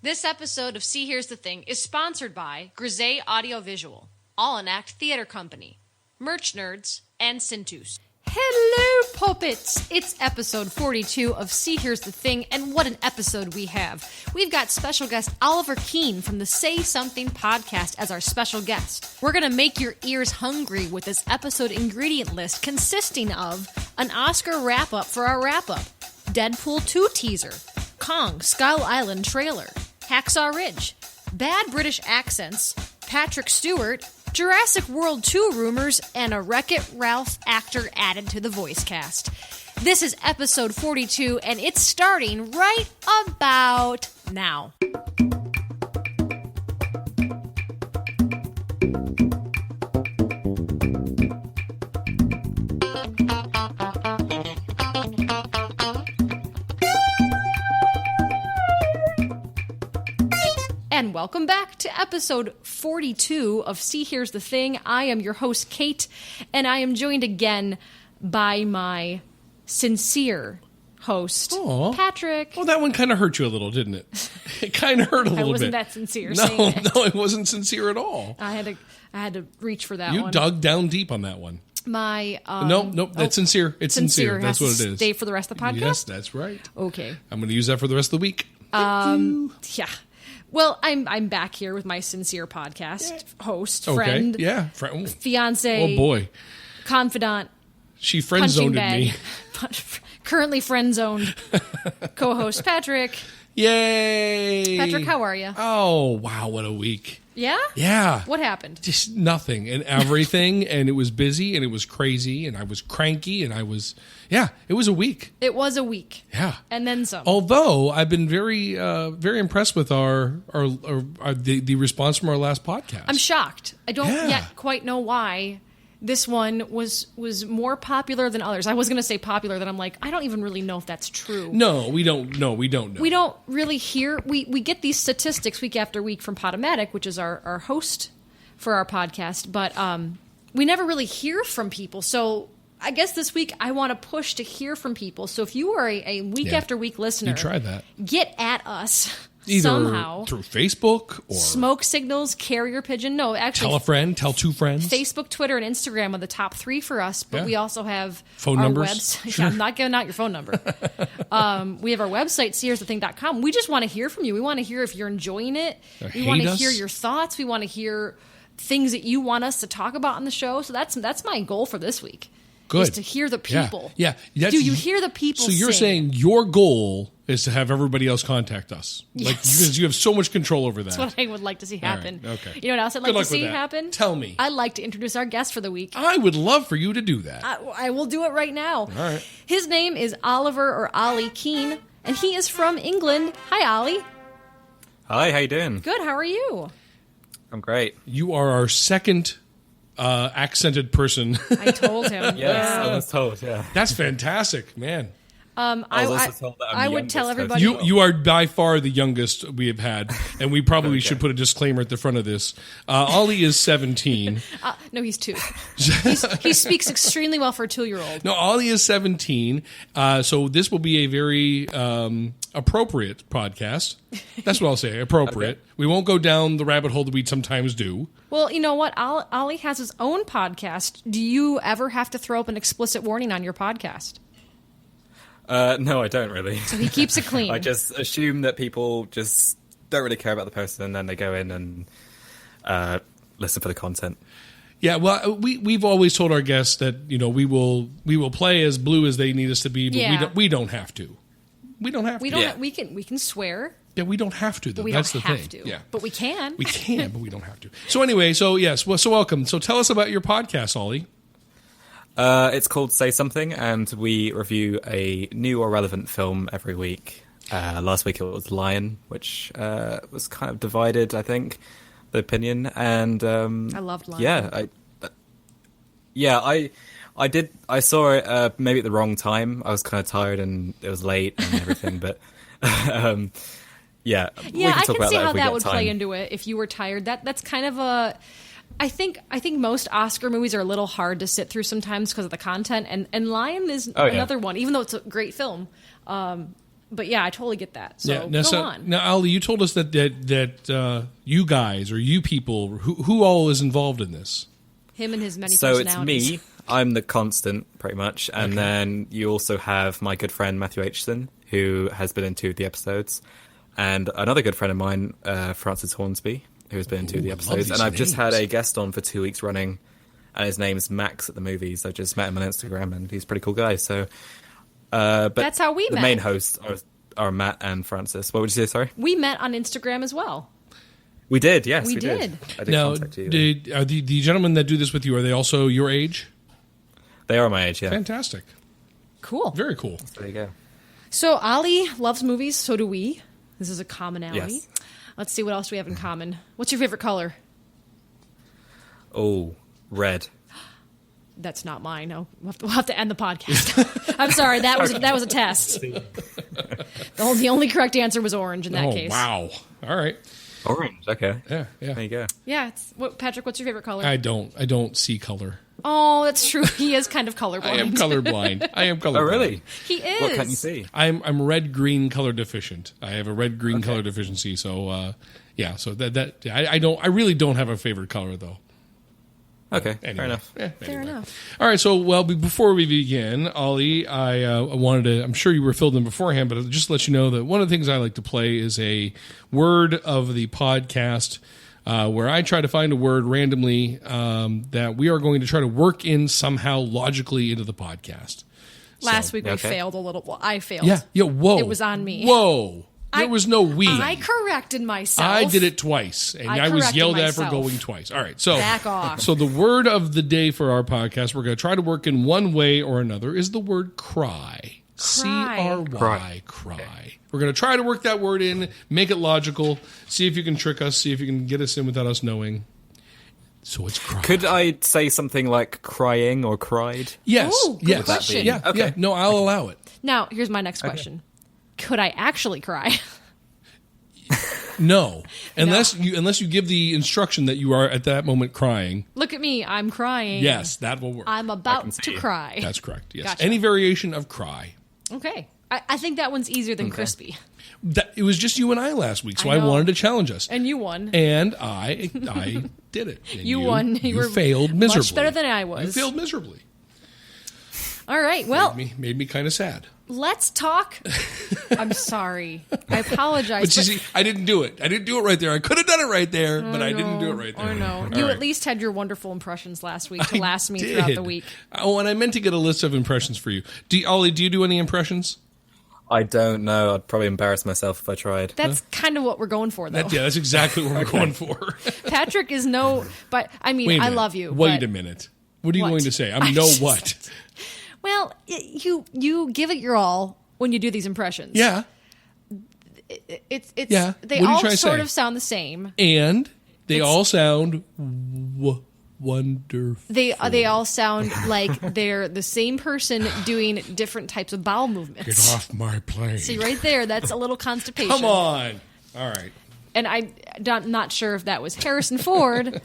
This episode of See Here's the Thing is sponsored by Grisey Audiovisual, All Enact Theater Company, Merch Nerds, and Cintus. Hello, puppets! It's episode 42 of See Here's the Thing, and what an episode we have. We've got special guest Oliver Keane from the Say Something podcast as our special guest. We're going to make your ears hungry with this episode ingredient list consisting of an Oscar wrap-up for our wrap-up, Deadpool 2 teaser, Kong Skull Island trailer, Hacksaw Ridge, bad British accents, Patrick Stewart, Jurassic World 2 rumors, and a Wreck-It Ralph actor added to the voice cast. This is episode 42, and it's starting right about now. And welcome back to episode 42 of See Here's the Thing. I am your host, Kate, and I am joined again by my sincere host, Patrick. Oh, that one kind of hurt you a little, didn't it? It kind of hurt a little bit. I wasn't that sincere saying it. No, it wasn't sincere at all. I had to reach for that one. You dug down deep on that one. My Nope, that's sincere. It's sincere. That's what it is. Stay for the rest of the podcast? Yes, that's right. Okay. I'm going to use that for the rest of the week. Thank you. Yeah. Well, I'm back here with my sincere podcast host, friend, fiance, oh boy, confidant. She friend zoned me. Currently friend zoned co-host Patrick. Yay, Patrick, how are you? Oh wow, what a week. Yeah? Yeah. What happened? Just nothing and everything, and it was busy, and it was crazy, and I was cranky, and it was a week. It was a week. Yeah. And then some. Although, I've been very impressed with the response from our last podcast. I'm shocked. I don't yet quite know why this one was more popular than others. I was going to say popular, then I'm like, I don't even really know if that's true. No, we don't know. We don't really hear... We get these statistics week after week from Podomatic, which is our host for our podcast, but we never really hear from people. So I guess this week I want to push to hear from people. So if you are a week after week listener... You try that. Get at us. Either somehow through Facebook or smoke signals, carrier pigeon. No, actually, tell a friend, tell two friends. Facebook, Twitter, and Instagram are the top three for us. But we also have phone our numbers. Website. Sure. Yeah, I'm not giving out your phone number. We have our website, seehere'sthething.com. We just want to hear from you. We want to hear if you're enjoying it. We want to hear your thoughts. We want to hear things that you want us to talk about on the show. So that's my goal for this week. Good. Is to hear the people. Yeah. Do you hear the people? So you're saying your goal is to have everybody else contact us, because you have so much control over that. That's what I would like to see happen. Right, okay. You know what else I'd like to see happen? Tell me. I'd like to introduce our guest for the week. I would love for you to do that. I will do it right now. All right. His name is Oliver or Olly Keane, and he is from England. Hi, Olly. Hi, how you doing? Good. How are you? I'm great. You are our second accented person. I told him. Yes, I was told. Yeah, that's fantastic, man. I was also told that I would tell everybody. You are by far the youngest we have had, and we probably should put a disclaimer at the front of this. Olly is 17. No, he's 2. He speaks extremely well for a 2-year-old. No, Olly is 17, so this will be a very appropriate podcast. That's what I'll say, appropriate. Okay. We won't go down the rabbit hole that we sometimes do. Well, you know what? Olly has his own podcast. Do you ever have to throw up an explicit warning on your podcast? No, I don't really. So he keeps it clean. I just assume that people just don't really care about the person, and then they go in and listen for the content. Yeah, well, we've always told our guests that we will play as blue as they need us to be, but we don't have to. We don't have to. We can swear. Yeah, we don't have to though. That's the thing. Yeah, but we can. We can, but we don't have to. So anyway, so welcome. So tell us about your podcast, Olly. It's called Say Something, and we review a new or relevant film every week. Last week it was Lion, which was kind of divided, I think, the opinion. And I loved Lion. I did. I saw it maybe at the wrong time. I was kind of tired and it was late and everything, but I can see how that would play into it if you were tired. That's kind of a. I think most Oscar movies are a little hard to sit through sometimes because of the content, and Lion is another one. Even though it's a great film, But yeah, I totally get that. So go on. Now, Olly, you told us that you guys or you people, who all is involved in this? Him and his many So personalities. it's me. I'm the constant, pretty much. And then you also have my good friend Matthew Aitchison, who has been in 2 of the episodes. And another good friend of mine, Francis Hornsby, who has been in 2 of the episodes. And I've just had a guest on for 2 weeks running. And his name's Max at the movies. I just met him on Instagram, and he's a pretty cool guy. So, but that's how we met. The main hosts are Matt and Francis. What would you say, sorry? We met on Instagram as well. We did, yes. We did. I did Now, contact you. are the gentlemen that do this with you, are they also your age? They are my age, yeah. Fantastic. Cool. Very cool. There you go. So Olly loves movies, so do we. This is a commonality. Yes. Let's see what else we have in common. What's your favorite color? Oh, red. That's not mine. No, we'll have to end the podcast. I'm sorry. That was a test. The only correct answer was orange in that case. Wow. All right. Orange, okay. Yeah. There you go. Yeah. Patrick, what's your favorite color? I don't see color. Oh, that's true. He is kind of colorblind. I am colorblind. Oh, really? He is. What can't you see? I'm red-green color deficient. I have a red-green color deficiency. So yeah. So I really don't have a favorite color though. Okay, Anyway. fair enough. Fair enough. All right. So before we begin, Olly, I wanted to. I'm sure you were filled in beforehand, but just to let you know that one of the things I like to play is a word of the podcast. Where I try to find a word randomly that we are going to try to work in somehow logically into the podcast. Last week we failed a little. Well, I failed. Yeah. Whoa. It was on me. Whoa. There was no we. I corrected myself. I did it twice, and I was corrected yelled at myself. for going twice. All right, so Back off. So the word of the day for our podcast, we're going to try to work in one way or another, is the word cry. C-R-Y, cry. We're going to try to work that word in, make it logical, see if you can trick us, see if you can get us in without us knowing. So it's cry. Could I say something like crying or cried? Yes. Ooh, good yes. question. Yeah. Okay. Yeah. No, I'll allow it. Now, here's my next question. Could I actually cry? No. Unless you give the instruction that you are at that moment crying. Look at me. I'm crying. Yes, that will work. I'm about to cry. That's correct. Yes. Gotcha. Any variation of cry. Okay. I think that one's easier than crispy. It was just you and I last week, so I I know. wanted to challenge us. And you won. And I did it. And You won. You were failed miserably. much better than I was. You failed miserably. All right. Well, Made me kind of sad. let's talk. I'm sorry. I apologize. But you see, I didn't do it. I didn't do it right there. I could have done it right there, but I didn't do it right there. I know. All You right. at least had your wonderful impressions last week to I last me did. throughout the week. Oh, and I meant to get a list of impressions for you. Olly, do you do any impressions? I don't know. I'd probably embarrass myself if I tried. That's kind of what we're going for, though. That's exactly what we're going for. Patrick is but I mean, Wait a I minute. love you. Wait but, a minute. What are you What? going to say? I know just- what? Well, you give it your all when you do these impressions. Yeah. It's Yeah. They What are you all trying to sort say? of sound the same. And they It's- all sound wonderful. They all sound like they're the same person doing different types of bowel movements. Get off my plane. See right there, that's a little constipation. Come on. All right. And I'm not sure if that was Harrison Ford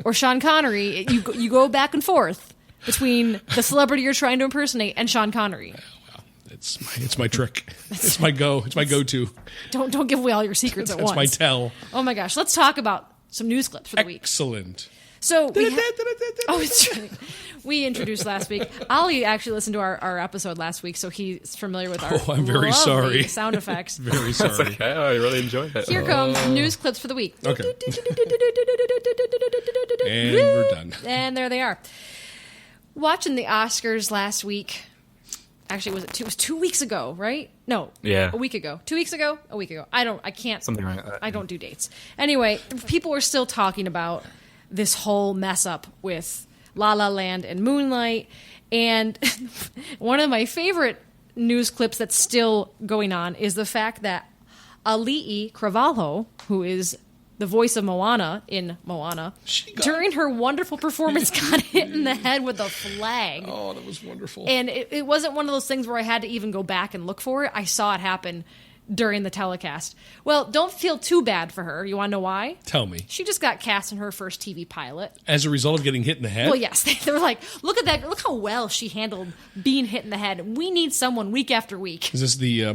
or Sean Connery. You go back and forth between the celebrity you're trying to impersonate and Sean Connery. Well, it's my trick. It's my go-to. Don't give away all your secrets at That's once. my tell. Oh my gosh, let's talk about some news clips for the week. Excellent. So we introduced last week. Olly actually listened to our episode last week, so he's familiar with our Oh, I'm very lovely sorry. sound effects. Very sorry. Okay, I really enjoyed it. Here comes news clips for the week. Okay. And we're done. And there they are. Watching the Oscars last week. Actually, it was 2 weeks ago, right? No. Yeah. A week ago. 2 weeks ago? A week ago. I can't. Something like that. I don't do dates. Anyway, people were still talking about this whole mess up with La La Land and Moonlight. And one of my favorite news clips that's still going on is the fact that Olly Carvalho, who is the voice of Moana in Moana, during her wonderful performance got hit in the head with a flag. Oh, that was wonderful. And it wasn't one of those things where I had to even go back and look for it. I saw it happen during the telecast. Well, don't feel too bad for her. You want to know why? Tell me. She just got cast in her first TV pilot. As a result of getting hit in the head? Well, yes. They were like, look at that. Look how well she handled being hit in the head. We need someone week after week. Is this the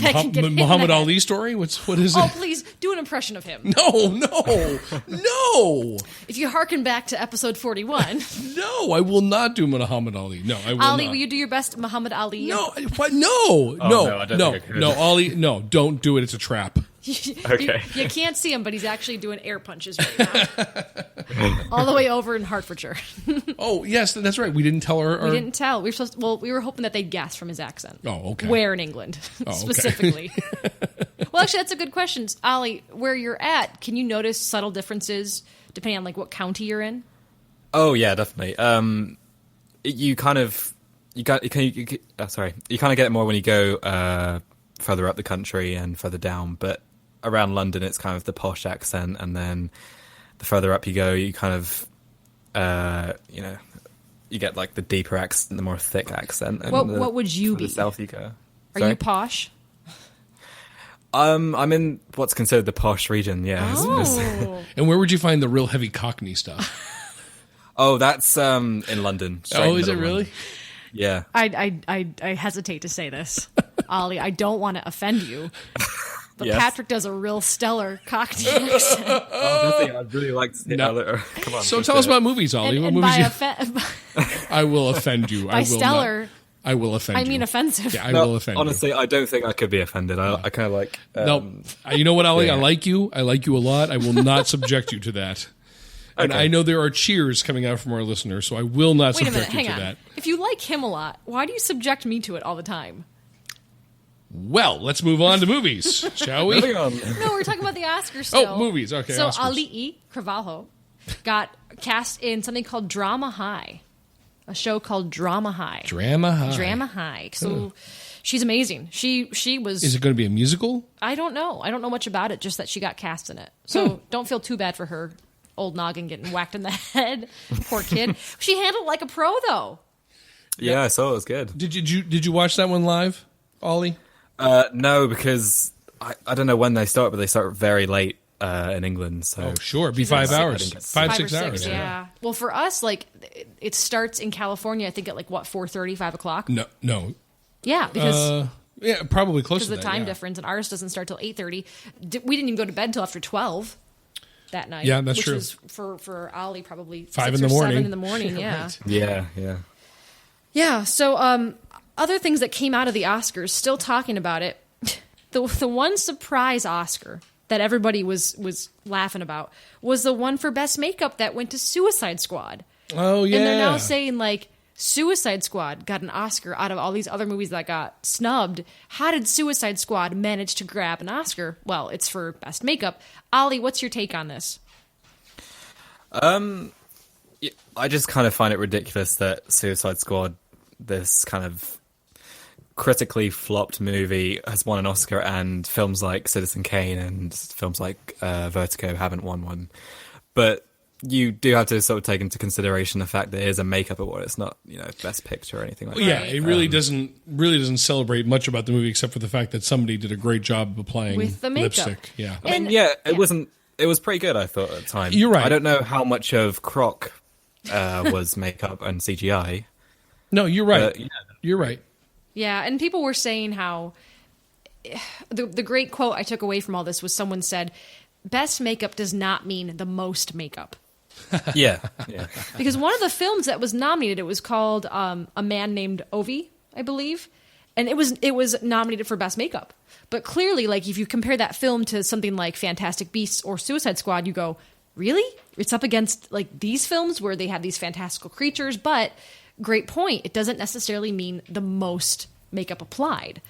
Muhammad Ali story? What is it? Oh, please, do an impression of him. No. If you hearken back to episode 41. No, I will not do Muhammad Ali. No, I will Ali, not. will you do your best Muhammad Ali? No, what? No, I don't think I could. no, Ollie, no, don't do it. It's a trap. Okay. You can't see him, but he's actually doing air punches right now. All the way over in Hertfordshire. Oh, yes, that's right. We didn't tell her. We didn't tell. We were hoping that they'd guess from his accent. Oh, okay. Where in England, specifically? Well, actually, that's a good question. Ollie, where you're at, can you notice subtle differences depending on like what county you're in? Oh, yeah, definitely. You kind of get it more when you go further up the country and further down, but around London it's kind of the posh accent, and then the further up you go you kind of you get like the deeper accent, the more thick accent. And what would you be? The south you go. Are you posh? I'm in what's considered the posh region, yeah. Oh. And where would you find the real heavy Cockney stuff? Oh, that's in London. Oh, is it really? Yeah. I hesitate to say this, Ollie. I don't want to offend you, but Yes. Patrick does a real stellar Cockney accent. I'd really like to see No. Come on. So tell us about movies, Ollie. What And movies by I will offend you. by stellar, I will offend you. I mean offensive. Yeah, I will offend honestly, I don't think I could be offended. I kind of like... you. No, you know what, Ollie? yeah. I like you. I like you a lot. I will not subject you to that. And Okay. I know there are cheers coming out from our listeners, so I will not Wait a minute, subject you hang to on. that. If you like him a lot, why do you subject me to it all the time? Well, let's move on to movies, shall we? Moving on. No, we're talking about the Oscars still. Oh, movies. Okay, So Oscars. Ali Carvalho got cast in something called Drama High, a show called Drama High. Drama High. Drama High. So she's amazing. She was. Is it going to be a musical? I don't know. I don't know much about it. Just that she got cast in it. So don't feel too bad for her. Old noggin getting whacked in the head. Poor kid. She handled it like a pro, though. Yeah, I saw it was good. Did you watch that one live, Ollie? No, because I don't know when they start, but they start very late in England. So Oh, sure. It'd be 5 I hours. didn't get to see 5, Five 6 or hours. six, yeah. Well, for us, like, it starts in California, I think at like, what, 4:30, 5 o'clock? No. Yeah, because Yeah, probably close to the that. time yeah. difference, and ours doesn't start till 8:30. We didn't even go to bed till after 12 that night. Yeah, that's which true. was for Ollie probably 5 6 in the or morning. 7 in the morning. Yeah, Right. yeah. yeah. So other things that came out of the Oscars, still talking about it. The one surprise Oscar that everybody was laughing about was the one for Best Makeup that went to Suicide Squad. Oh, yeah. And they're now saying, like, Suicide Squad got an Oscar out of all these other movies that got snubbed. How did Suicide Squad manage to grab an Oscar? Well, it's for Best Makeup. Ollie, what's your take on this? I just kind of find it ridiculous that Suicide Squad, this kind of critically flopped movie, has won an Oscar, and films like Citizen Kane and films like Vertigo haven't won one. But you do have to sort of take into consideration the fact that it is a makeup award. It's not, Best Picture or anything like Well, yeah, that. it really doesn't celebrate much about the movie except for the fact that somebody did a great job of applying With the makeup. lipstick. Yeah. I mean, it was pretty good, I thought, at the time. You're right. I don't know how much of Croc was makeup and CGI. No, you're right. But, yeah. You're right. Yeah, and people were saying how the great quote I took away from all this was someone said, "Best makeup does not mean the most makeup." Yeah. Because one of the films that was nominated, it was called A Man Named Ovi, I believe, and it was nominated for Best Makeup. But clearly, like, if you compare that film to something like Fantastic Beasts or Suicide Squad, you go, really? It's up against like these films where they have these fantastical creatures, but great point. It doesn't necessarily mean the most makeup applied.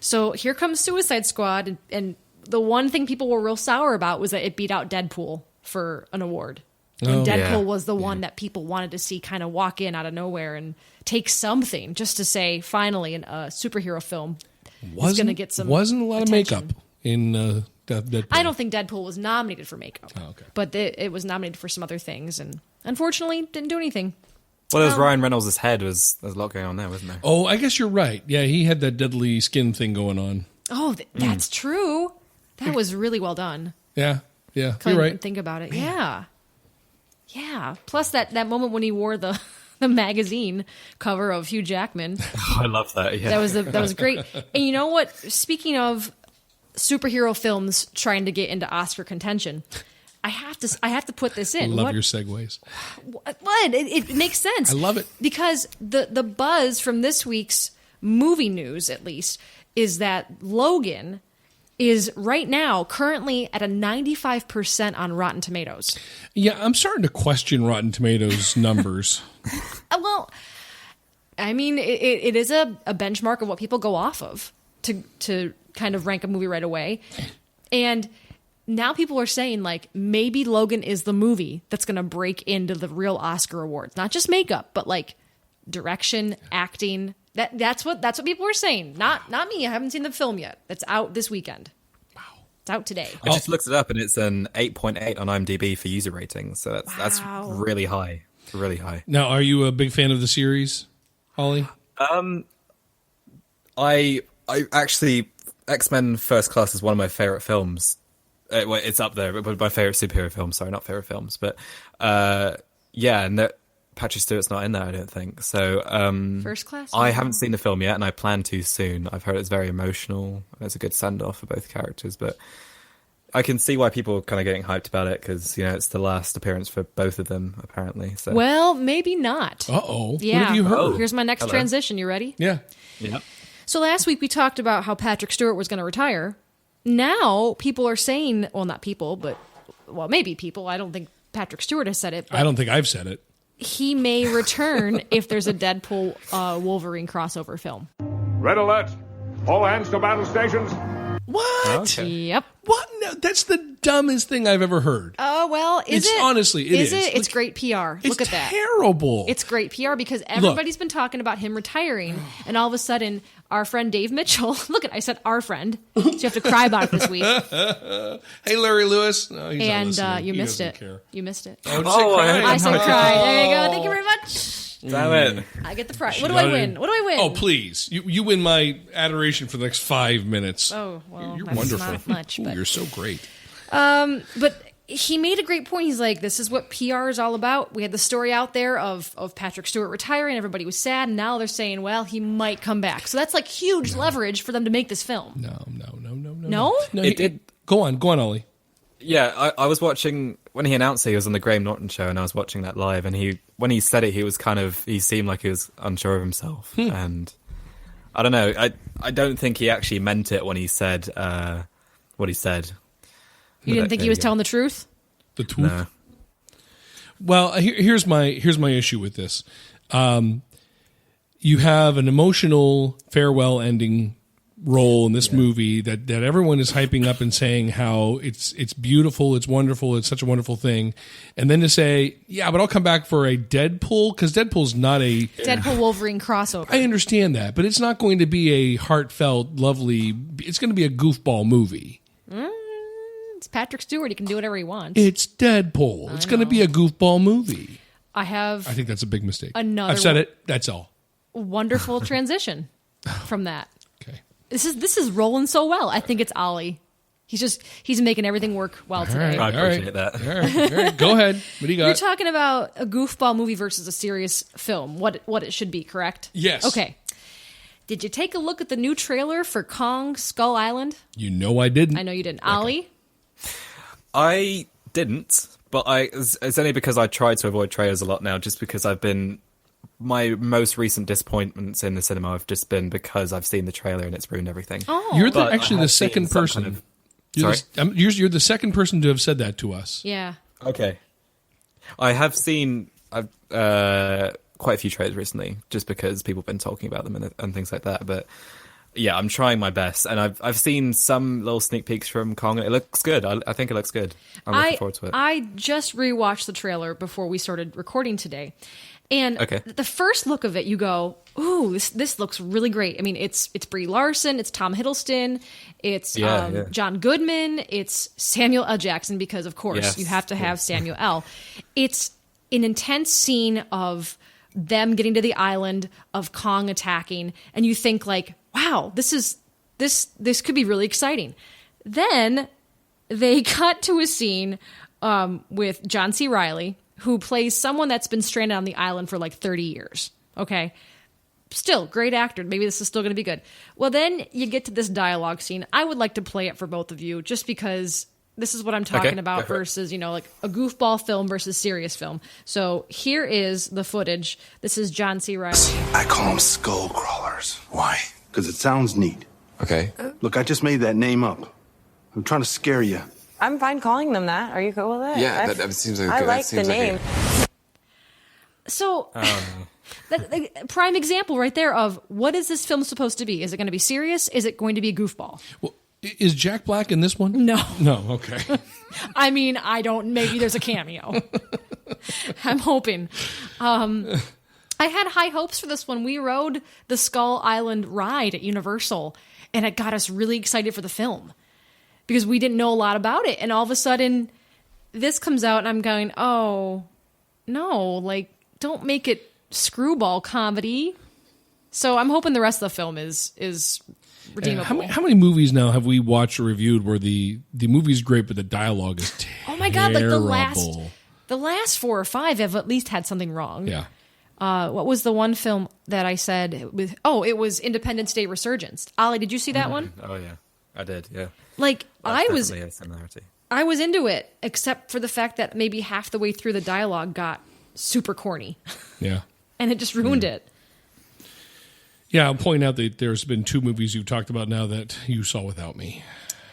So here comes Suicide Squad, and the one thing people were real sour about was that it beat out Deadpool for an award. And Deadpool yeah. was the one that people wanted to see kind of walk in out of nowhere and take something just to say, finally, a superhero film is going to get some Wasn't a lot of attention. makeup in Deadpool. I don't think Deadpool was nominated for makeup. Oh, okay. But it was nominated for some other things, and unfortunately didn't do anything. Well, there's Ryan Reynolds' head. There's a lot going on there, wasn't there? Oh, I guess you're right. Yeah, he had that deadly skin thing going on. Oh, that's true. That was really well done. Yeah. You're right. Think about it. Man. Yeah. Plus that moment when he wore the magazine cover of Hugh Jackman. I love that. Yeah. That was great. And you know what? Speaking of superhero films trying to get into Oscar contention, I have to put this in. I love your segues. What? It makes sense. I love it. Because the buzz from this week's movie news, at least, is that Logan is right now currently at a 95% on Rotten Tomatoes. Yeah, I'm starting to question Rotten Tomatoes numbers. Well, I mean, it is a benchmark of what people go off of to kind of rank a movie right away. And now people are saying, like, maybe Logan is the movie that's going to break into the real Oscar awards. Not just makeup, but, like, direction, acting. That's what people are saying. Not me. I haven't seen the film yet. It's out this weekend. Wow. It's out today. I just looked it up, and it's an 8.8 on IMDb for user ratings. So that's really high. Really high. Now, are you a big fan of the series, Olly? I actually, X-Men First Class is one of my favorite films. Well, it's up there, but my favorite superhero film. Sorry, not favorite films, but and Patrick Stewart's not in there, I don't think. So First Class. I haven't seen the film yet, and I plan to soon. I've heard it's very emotional. It's a good send-off for both characters, but I can see why people are kind of getting hyped about it because it's the last appearance for both of them, apparently. So. Well, maybe not. Uh-oh. Yeah. What have you heard? Oh. Here's my next transition. You ready? Yeah. Yep. So last week we talked about how Patrick Stewart was going to retire. Now people are saying, well, not people, but maybe people. I don't think Patrick Stewart has said it. But I don't think I've said it. he may return if there's a Deadpool Wolverine crossover film. Red alert! All hands to battle stations. What? Okay. Yep. What? No, that's the dumbest thing I've ever heard. Oh, well, is it? Honestly, it is. Is it? It's great PR. Look at that. It's terrible. It's great PR because everybody's been talking about him retiring, and all of a sudden, our friend Dave Mitchell, I said our friend, so you have to cry about it this week. Hey, Larry Lewis. No, he's not And listening. you He missed doesn't it. care. You missed it. Oh, did you say cry? I said cry. There you go. Thank you very much. Damn it. I get the prize. What do I win? What do I win? Oh, please. You win my adoration for the next 5 minutes. Oh, well, You're that's wonderful. not much. Ooh, But, you're so great. but he made a great point. He's like, this is what PR is all about. We had the story out there of Patrick Stewart retiring. Everybody was sad. And now they're saying, well, he might come back. So that's like huge leverage for them to make this film. No. No? No, It did. Go on, Ollie. Yeah, I was watching when he announced he was on the Graham Norton show, and I was watching that live. And when he said it, he seemed like he was unsure of himself. And I don't know. I don't think he actually meant it when he said what he said. You didn't think he was telling the truth? The truth. No. Well, here's my issue with this. You have an emotional farewell ending role in this movie that everyone is hyping up and saying how it's beautiful, it's wonderful, it's such a wonderful thing, and then to say, yeah, but I'll come back for a Deadpool, because Deadpool's not a Deadpool Wolverine crossover. I understand that, but it's not going to be a heartfelt, lovely. It's going to be a goofball movie. It's Patrick Stewart. He can do whatever he wants. It's Deadpool. It's going to be a goofball movie. I think that's a big mistake. I've said it. That's all. Wonderful transition from that. Okay. This is rolling so well. I think it's Ollie. He's making everything work well today. I appreciate that. All right. Go ahead. What do you got? You're talking about a goofball movie versus a serious film. What it should be, correct? Yes. Okay. Did you take a look at the new trailer for Kong Skull Island? You know I didn't. I know you didn't. Ollie? I didn't, but it's only because I try to avoid trailers a lot now, just because my most recent disappointments in the cinema have just been because I've seen the trailer and it's ruined everything. Oh. You're But actually I the have seen second some person. kind of- You're the second person to have said that to us. Yeah. Okay. I have seen quite a few trailers recently, just because people have been talking about them and things like that. But yeah, I'm trying my best, and I've seen some little sneak peeks from Kong, and it looks good. I think it looks good. I'm looking forward to it. I just rewatched the trailer before we started recording today. And the first look of it, you go, ooh, this looks really great. I mean, it's Brie Larson, it's Tom Hiddleston, it's John Goodman, it's Samuel L. Jackson, because, of course, you have to have Samuel L. It's an intense scene of them getting to the island, of Kong attacking, and you think, like, wow, this is this could be really exciting. Then they cut to a scene with John C. Reilly, who plays someone that's been stranded on the island for like 30 years. Okay. Still, great actor. Maybe this is still going to be good. Well, then you get to this dialogue scene. I would like to play it for both of you just because this is what I'm talking about versus, like a goofball film versus serious film. So here is the footage. This is John C. Reilly. I call them skull crawlers. Why? Because it sounds neat. Okay. Look, I just made that name up. I'm trying to scare you. I'm fine calling them that. Are you cool with it? Yeah, that seems like I good. like the name. So, the prime example right there of what is this film supposed to be? Is it going to be serious? Is it going to be a goofball? Well, is Jack Black in this one? No. No, okay. I mean, I don't. Maybe there's a cameo. I'm hoping. I had high hopes for this one. We rode the Skull Island ride at Universal, and it got us really excited for the film because we didn't know a lot about it. And all of a sudden, this comes out, and I'm going, oh, no, like, don't make it screwball comedy. So I'm hoping the rest of the film is redeemable. How many movies now have we watched or reviewed where the movie's great but the dialogue is terrible? Oh my god, like the last 4 or 5 have at least had something wrong. Yeah. What was the one film that I said it was Independence Day Resurgence. Ollie, did you see that one? Oh yeah, I did. Yeah. Like That's definitely a similarity. I was into it, except for the fact that maybe half the way through the dialogue got super corny. Yeah. And it just ruined it. Yeah, I'll point out that there's been 2 movies you've talked about now that you saw without me.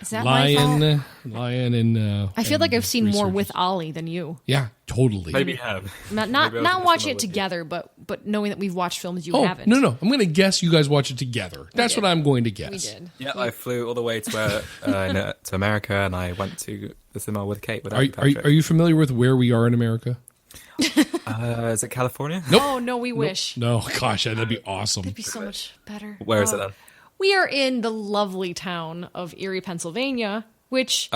Is that my fault? Lion, and I feel like I've seen more Resurgence. with Ollie than you. Yeah, totally. Maybe you have. Not watching it together, but knowing that we've watched films you haven't. No. I'm going to guess you guys watch it together. That's what I'm going to guess. We did. Yeah, I flew all the way to America, and I went to the cinema with Kate. Are you familiar with where we are in America? Is it California? Nope. Oh, no, we wish. No, gosh, that'd be awesome. It'd be so much better. Where is it then? We are in the lovely town of Erie, Pennsylvania, which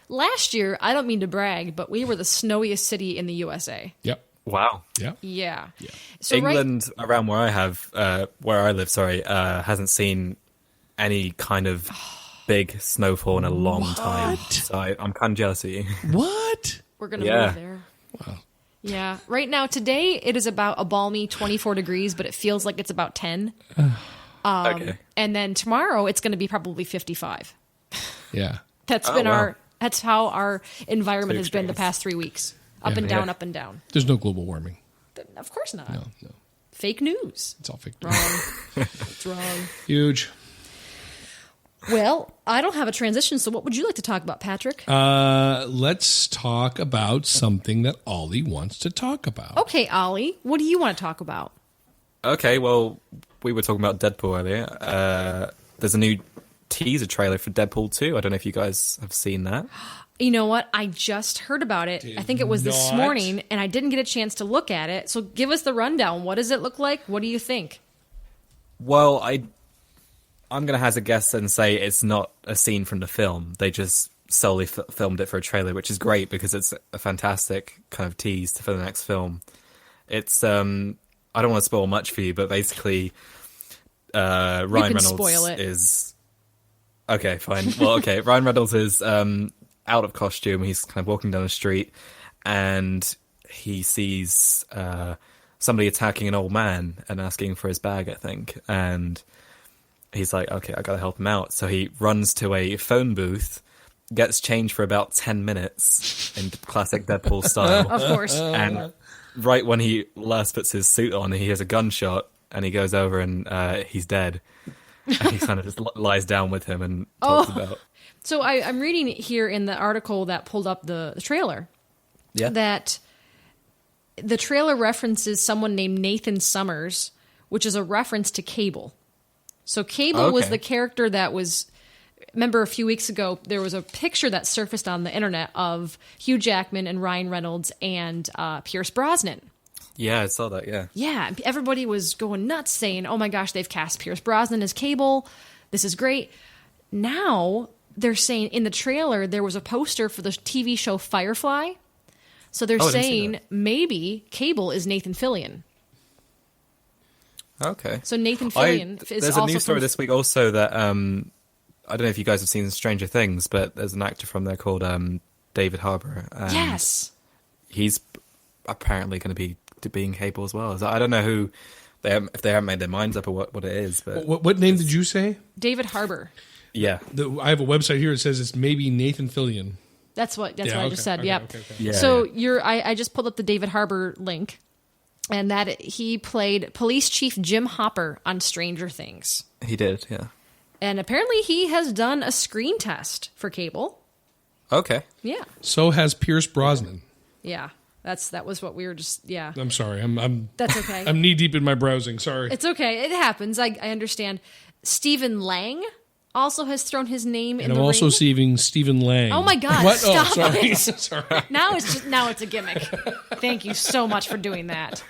last year, I don't mean to brag, but we were the snowiest city in the USA. Yep. Wow. Yep. Yeah. So England, around where I live, hasn't seen any kind of big snowfall in a long time. So I'm kind of jealous of you. What? We're going to move there. Wow. Yeah. Right now, today, it is about a balmy 24 degrees, but it feels like it's about 10. Okay. And then tomorrow, it's going to be probably 55. Yeah. That's that's how our environment has been the past 3 weeks. Up and down, up and down. There's no global warming. Of course not. No. Fake news. It's all fake news. Wrong. It's wrong. Huge. Well, I don't have a transition, so what would you like to talk about, Patrick? Let's talk about something that Ollie wants to talk about. Okay, Ollie, what do you want to talk about? Okay, well, we were talking about Deadpool earlier. There's a new teaser trailer for Deadpool 2. I don't know if you guys have seen that. You know what? I just heard about it. I think it was this morning, and I didn't get a chance to look at it. So give us the rundown. What does it look like? What do you think? Well, I'm going to hazard a guess and say it's not a scene from the film. They just solely filmed it for a trailer, which is great because it's a fantastic kind of tease for the next film. It's I don't want to spoil much for you, but basically Ryan Reynolds spoil it. is... Okay, fine. Well, okay, Ryan Reynolds is out of costume. He's kind of walking down the street and he sees somebody attacking an old man and asking for his bag, I think. And he's like, okay, I gotta help him out. So he runs to a phone booth, gets change for about 10 minutes in classic Deadpool style. Of course. And right when he last puts his suit on, he hears a gunshot and he goes over and he's dead. And he kind of just lies down with him and talks about... So I'm reading here in the article that pulled up the trailer that the trailer references someone named Nathan Summers, which is a reference to Cable. So Cable was the character that was... Remember a few weeks ago, there was a picture that surfaced on the internet of Hugh Jackman and Ryan Reynolds and Pierce Brosnan. Yeah, I saw that, yeah. Yeah, everybody was going nuts saying, oh my gosh, they've cast Pierce Brosnan as Cable. This is great. Now, they're saying in the trailer, there was a poster for the TV show Firefly. So they're saying maybe Cable is Nathan Fillion. Okay. So Nathan Fillion is there's also... a news story this week also that I don't know if you guys have seen Stranger Things, but there's an actor from there called David Harbour. Yes. He's apparently going to be being Cable as well. So I don't know who if they haven't made their minds up or what it is. But What name did you say? David Harbour. yeah, I have a website here that says it's maybe Nathan Fillion. That's what I just said. Okay, Yep. okay. yeah. So yeah. I just pulled up the David Harbour link, and that he played Police Chief Jim Hopper on Stranger Things. He did, yeah. And apparently he has done a screen test for Cable. Okay. Yeah. So has Pierce Brosnan. Yeah. That was what we were just, yeah. I'm sorry. I'm That's okay. I'm knee deep in my browsing. Sorry. It's okay. It happens. I understand. Stephen Lang also has thrown his name in and the I'm also ring. seeing Stephen Lang. Oh my God! What? Stop sorry. it. Sorry. Now it's a gimmick. Thank you so much for doing that.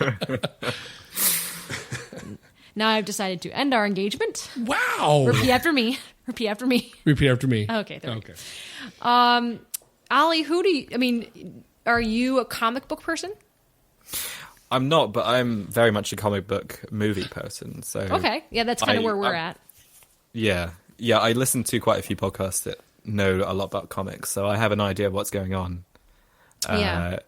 Now I've decided to end our engagement. Wow. Repeat after me. Repeat after me. Repeat after me. Okay. There we Okay. go. Ollie, are you a comic book person? I'm not, but I'm very much a comic book movie person. So Okay. Yeah, that's kind of where we're at. Yeah. Yeah, I listen to quite a few podcasts that know a lot about comics, so I have an idea of what's going on. Yeah.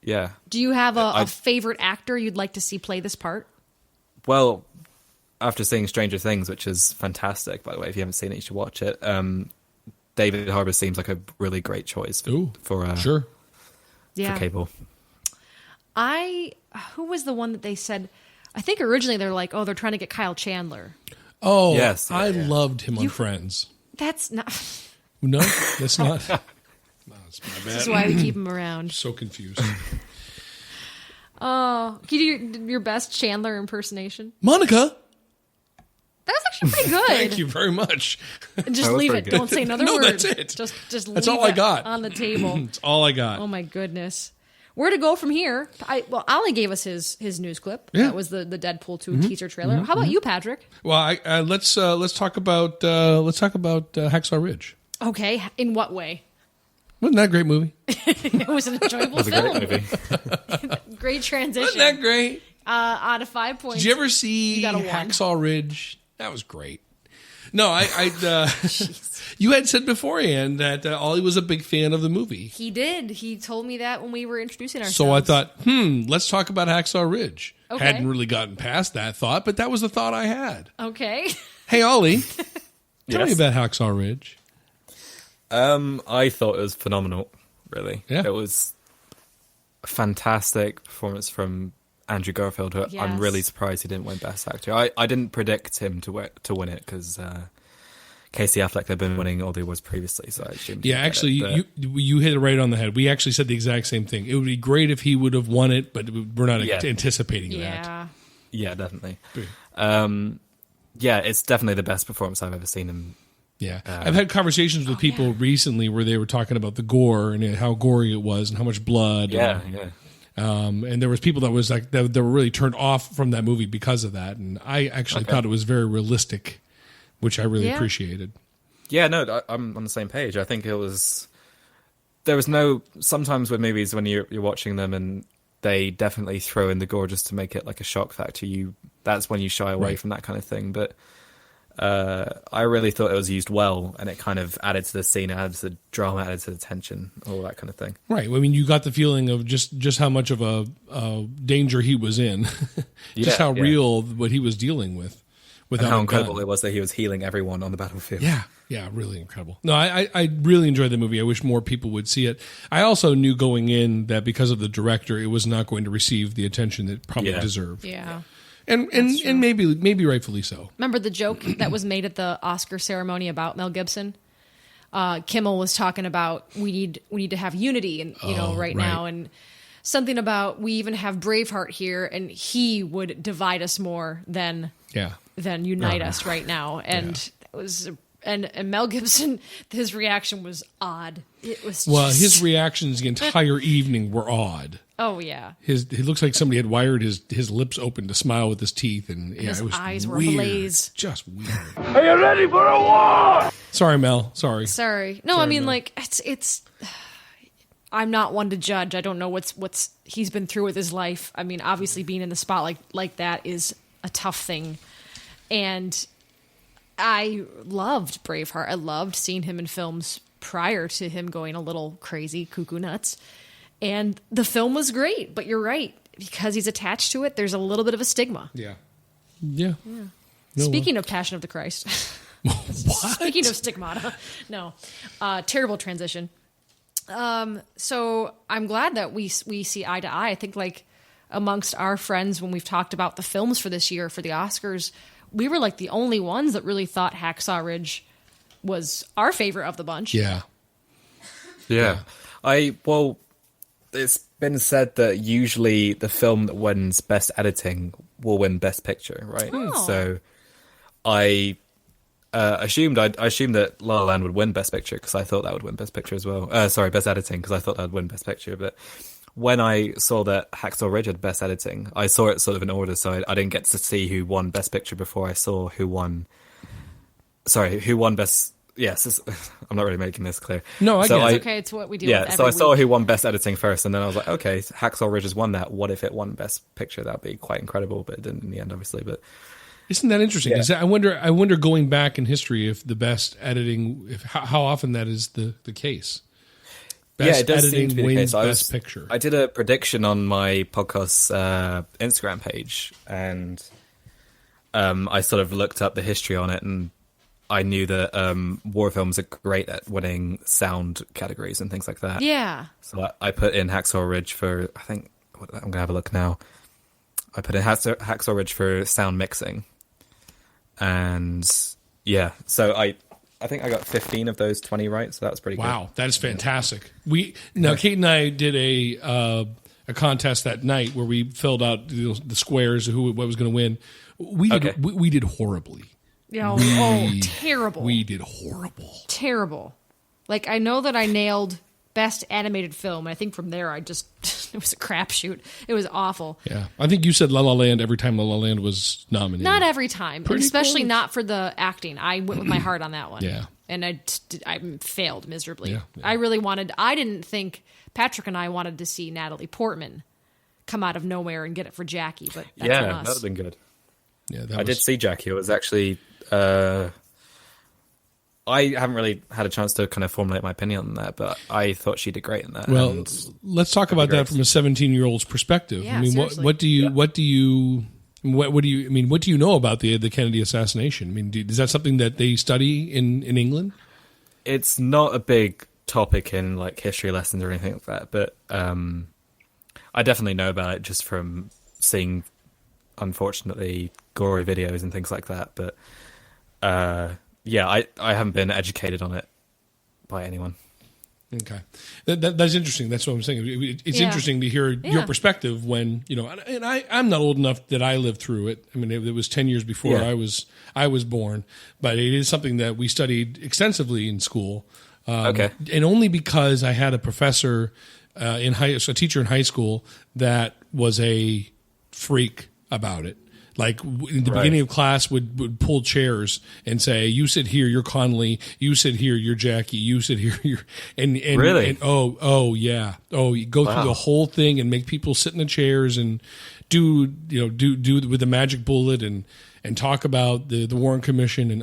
Yeah. Do you have a favorite actor you'd like to see play this part? Well, after seeing Stranger Things, which is fantastic, by the way, if you haven't seen it, you should watch it. David Harbour seems like a really great choice for Sure. Yeah. Cable. Who was the one that they said? I think originally they're like, oh, they're trying to get Kyle Chandler. Oh, yes, I loved him on Friends. That's not. No, that's not. No, that's my bad. This is why we keep him around. So confused. Oh, can you do your best Chandler impersonation? Monica. That was actually pretty good. Thank you very much. Just was leave pretty it. good. Don't say another No, word. that's it. Just That's leave all I it got. on the table. That's all I got. Oh my goodness. Where to go from here? Ollie gave us his news clip. Yeah. That was the Deadpool 2 teaser trailer. How about you, Patrick? Well, let's talk about Hacksaw Ridge. Okay, in what way? Wasn't that a great movie? It was an enjoyable That's a film. great movie. Great transition. Wasn't that great? Out of 5 points. Did you ever see You got a 1. Hacksaw Ridge? That was great. No, you had said beforehand that Ollie was a big fan of the movie. He did. He told me that when we were introducing ourselves. So I thought, let's talk about Hacksaw Ridge. Okay. Hadn't really gotten past that thought, but that was the thought I had. Okay. Hey, Ollie, tell me Yes? about Hacksaw Ridge. I thought it was phenomenal, really. Yeah. It was a fantastic performance from Andrew Garfield. Who Yes. I'm really surprised he didn't win Best Actor. I didn't predict him to win it because Casey Affleck had been winning all the awards previously, so I assumed. Yeah, actually, you hit it right on the head. We actually said the exact same thing. It would be great if he would have won it, but we're not anticipating that. Yeah. Yeah, definitely. Yeah, it's definitely the best performance I've ever seen him. Yeah, I've had conversations with people recently where they were talking about the gore and how gory it was and how much blood. Yeah. And there was people that was like that were really turned off from that movie because of that, and I actually thought it was very realistic, which I really appreciated. Yeah, no, I'm on the same page. I think it was. There was sometimes with movies when you're watching them and they definitely throw in the gore just to make it like a shock factor. That's when you shy away from that kind of thing. But I really thought it was used well, and it kind of added to the scene, added to the drama, added to the tension, all that kind of thing. Right. I mean, you got the feeling of just how much of a danger he was in, just how real what he was dealing with. And how incredible it was that he was healing everyone on the battlefield. Yeah, really incredible. No, I really enjoyed the movie. I wish more people would see it. I also knew going in that because of the director, it was not going to receive the attention it probably deserved. Yeah. And maybe rightfully so. Remember the joke that was made at the Oscar ceremony about Mel Gibson? Kimmel was talking about we need to have unity and right now, and something about we even have Braveheart here and he would divide us more than unite us right now. And it was and Mel Gibson, his reaction was odd. It was his reactions the entire evening were odd. Oh yeah. He looks like somebody had wired his lips open to smile with his teeth, and his it was eyes were weird. ablaze. Just weird. Are you ready for a war? Sorry, Mel. Sorry. No, I mean, Mel. like it's. I'm not one to judge. I don't know what's he's been through with his life. I mean, obviously being in the spotlight like that is a tough thing, and I loved Braveheart. I loved seeing him in films prior to him going a little crazy, cuckoo nuts. And the film was great, but you're right. Because he's attached to it, there's a little bit of a stigma. Yeah. No, Speaking of Passion of the Christ. what? Speaking of stigmata. No. Terrible transition. So I'm glad that we see eye to eye. I think like amongst our friends, when we've talked about the films for this year for the Oscars, we were like the only ones that really thought Hacksaw Ridge was our favorite of the bunch. Yeah. Well, it's been said that usually the film that wins Best Editing will win Best Picture, right? Oh. So I assumed that La La Land would win Best Picture because I thought that would win Best Picture as well. Best Editing because I thought that would win Best Picture. But when I saw that Hacksaw Ridge had Best Editing, I saw it sort of in order, so I didn't get to see who won Best Picture before I saw who won Best. Yes, I'm not really making this clear. No, I get it. It's okay. It's what we do. Yeah, with so I every saw week. who won Best Editing first, and then I was like, okay, Hacksaw Ridge has won that. What if it won Best Picture? That'd be quite incredible, but it didn't in the end, obviously. But Isn't that interesting? Yeah. Is that, I wonder going back in history if the best editing, how often that is the case. Best it does seem editing to be the wins case. Best Picture. I did a prediction on my podcast's Instagram page, and I sort of looked up the history on it, and I knew that war films are great at winning sound categories and things like that. Yeah. So I put in Hacksaw Ridge for, I think, I'm going to have a look now. I put in Hacksaw Ridge for sound mixing. And yeah, so I think I got 15 of those 20 right, so that was pretty good. Wow, that is fantastic. Kate and I did a contest that night where we filled out the squares of what was going to win. We did horribly. Terrible. We did horrible. Terrible. Like, I know that I nailed Best Animated Film. I think from there I just, it was a crapshoot. It was awful. Yeah, I think you said La La Land every time La La Land was nominated. Not every time, Pretty especially close. not for the acting. I went with my heart on that one. Yeah. And I failed miserably. Yeah. I didn't think, Patrick and I wanted to see Natalie Portman come out of nowhere and get it for Jackie, but that's on Yeah, us. that would have been good. Yeah, I did see Jackie. It was actually... I haven't really had a chance to kind of formulate my opinion on that, but I thought she did great in that. Well, and let's talk about that from a 17-year-old's perspective. Yeah, I mean, seriously. what do you know about the Kennedy assassination? I mean, is that something that they study in England? it's not a big topic in like history lessons or anything like that, but I definitely know about it just from seeing, unfortunately, gory videos and things like that. But yeah, I haven't been educated on it by anyone. Okay, that's interesting. That's what I'm saying. It's Yeah. interesting to hear your perspective when, you know, and I'm not old enough that I lived through it. I mean, it was 10 years before I was born, but it is something that we studied extensively in school. Okay. And only because I had a professor a teacher in high school that was a freak about it. Like in the beginning of class would pull chairs and say, "You sit here, you're Connolly. You sit here, you're Jackie. You sit here, you're..." And really? And, yeah. You go through the whole thing and make people sit in the chairs and do with the magic bullet and talk about the Warren Commission and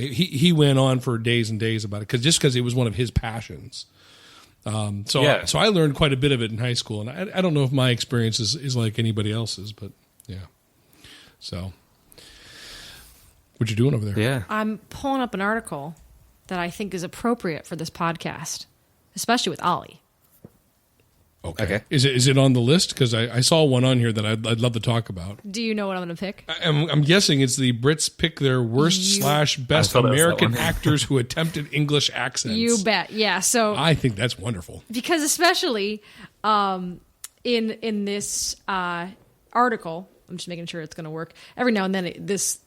he went on for days and days about it because it was one of his passions. So I learned quite a bit of it in high school, and I don't know if my experience is like anybody else's, but yeah. So, what you doing over there? Yeah. I'm pulling up an article that I think is appropriate for this podcast, especially with Olly. Okay. Is it on the list? Because I saw one on here that I'd love to talk about. Do you know what I'm going to pick? I'm guessing it's the Brits pick their worst / best I thought it was that American one. acters who attempted English accents. You bet. Yeah. So I think that's wonderful. because especially in this article, I'm just making sure it's going to work. Every now and then, this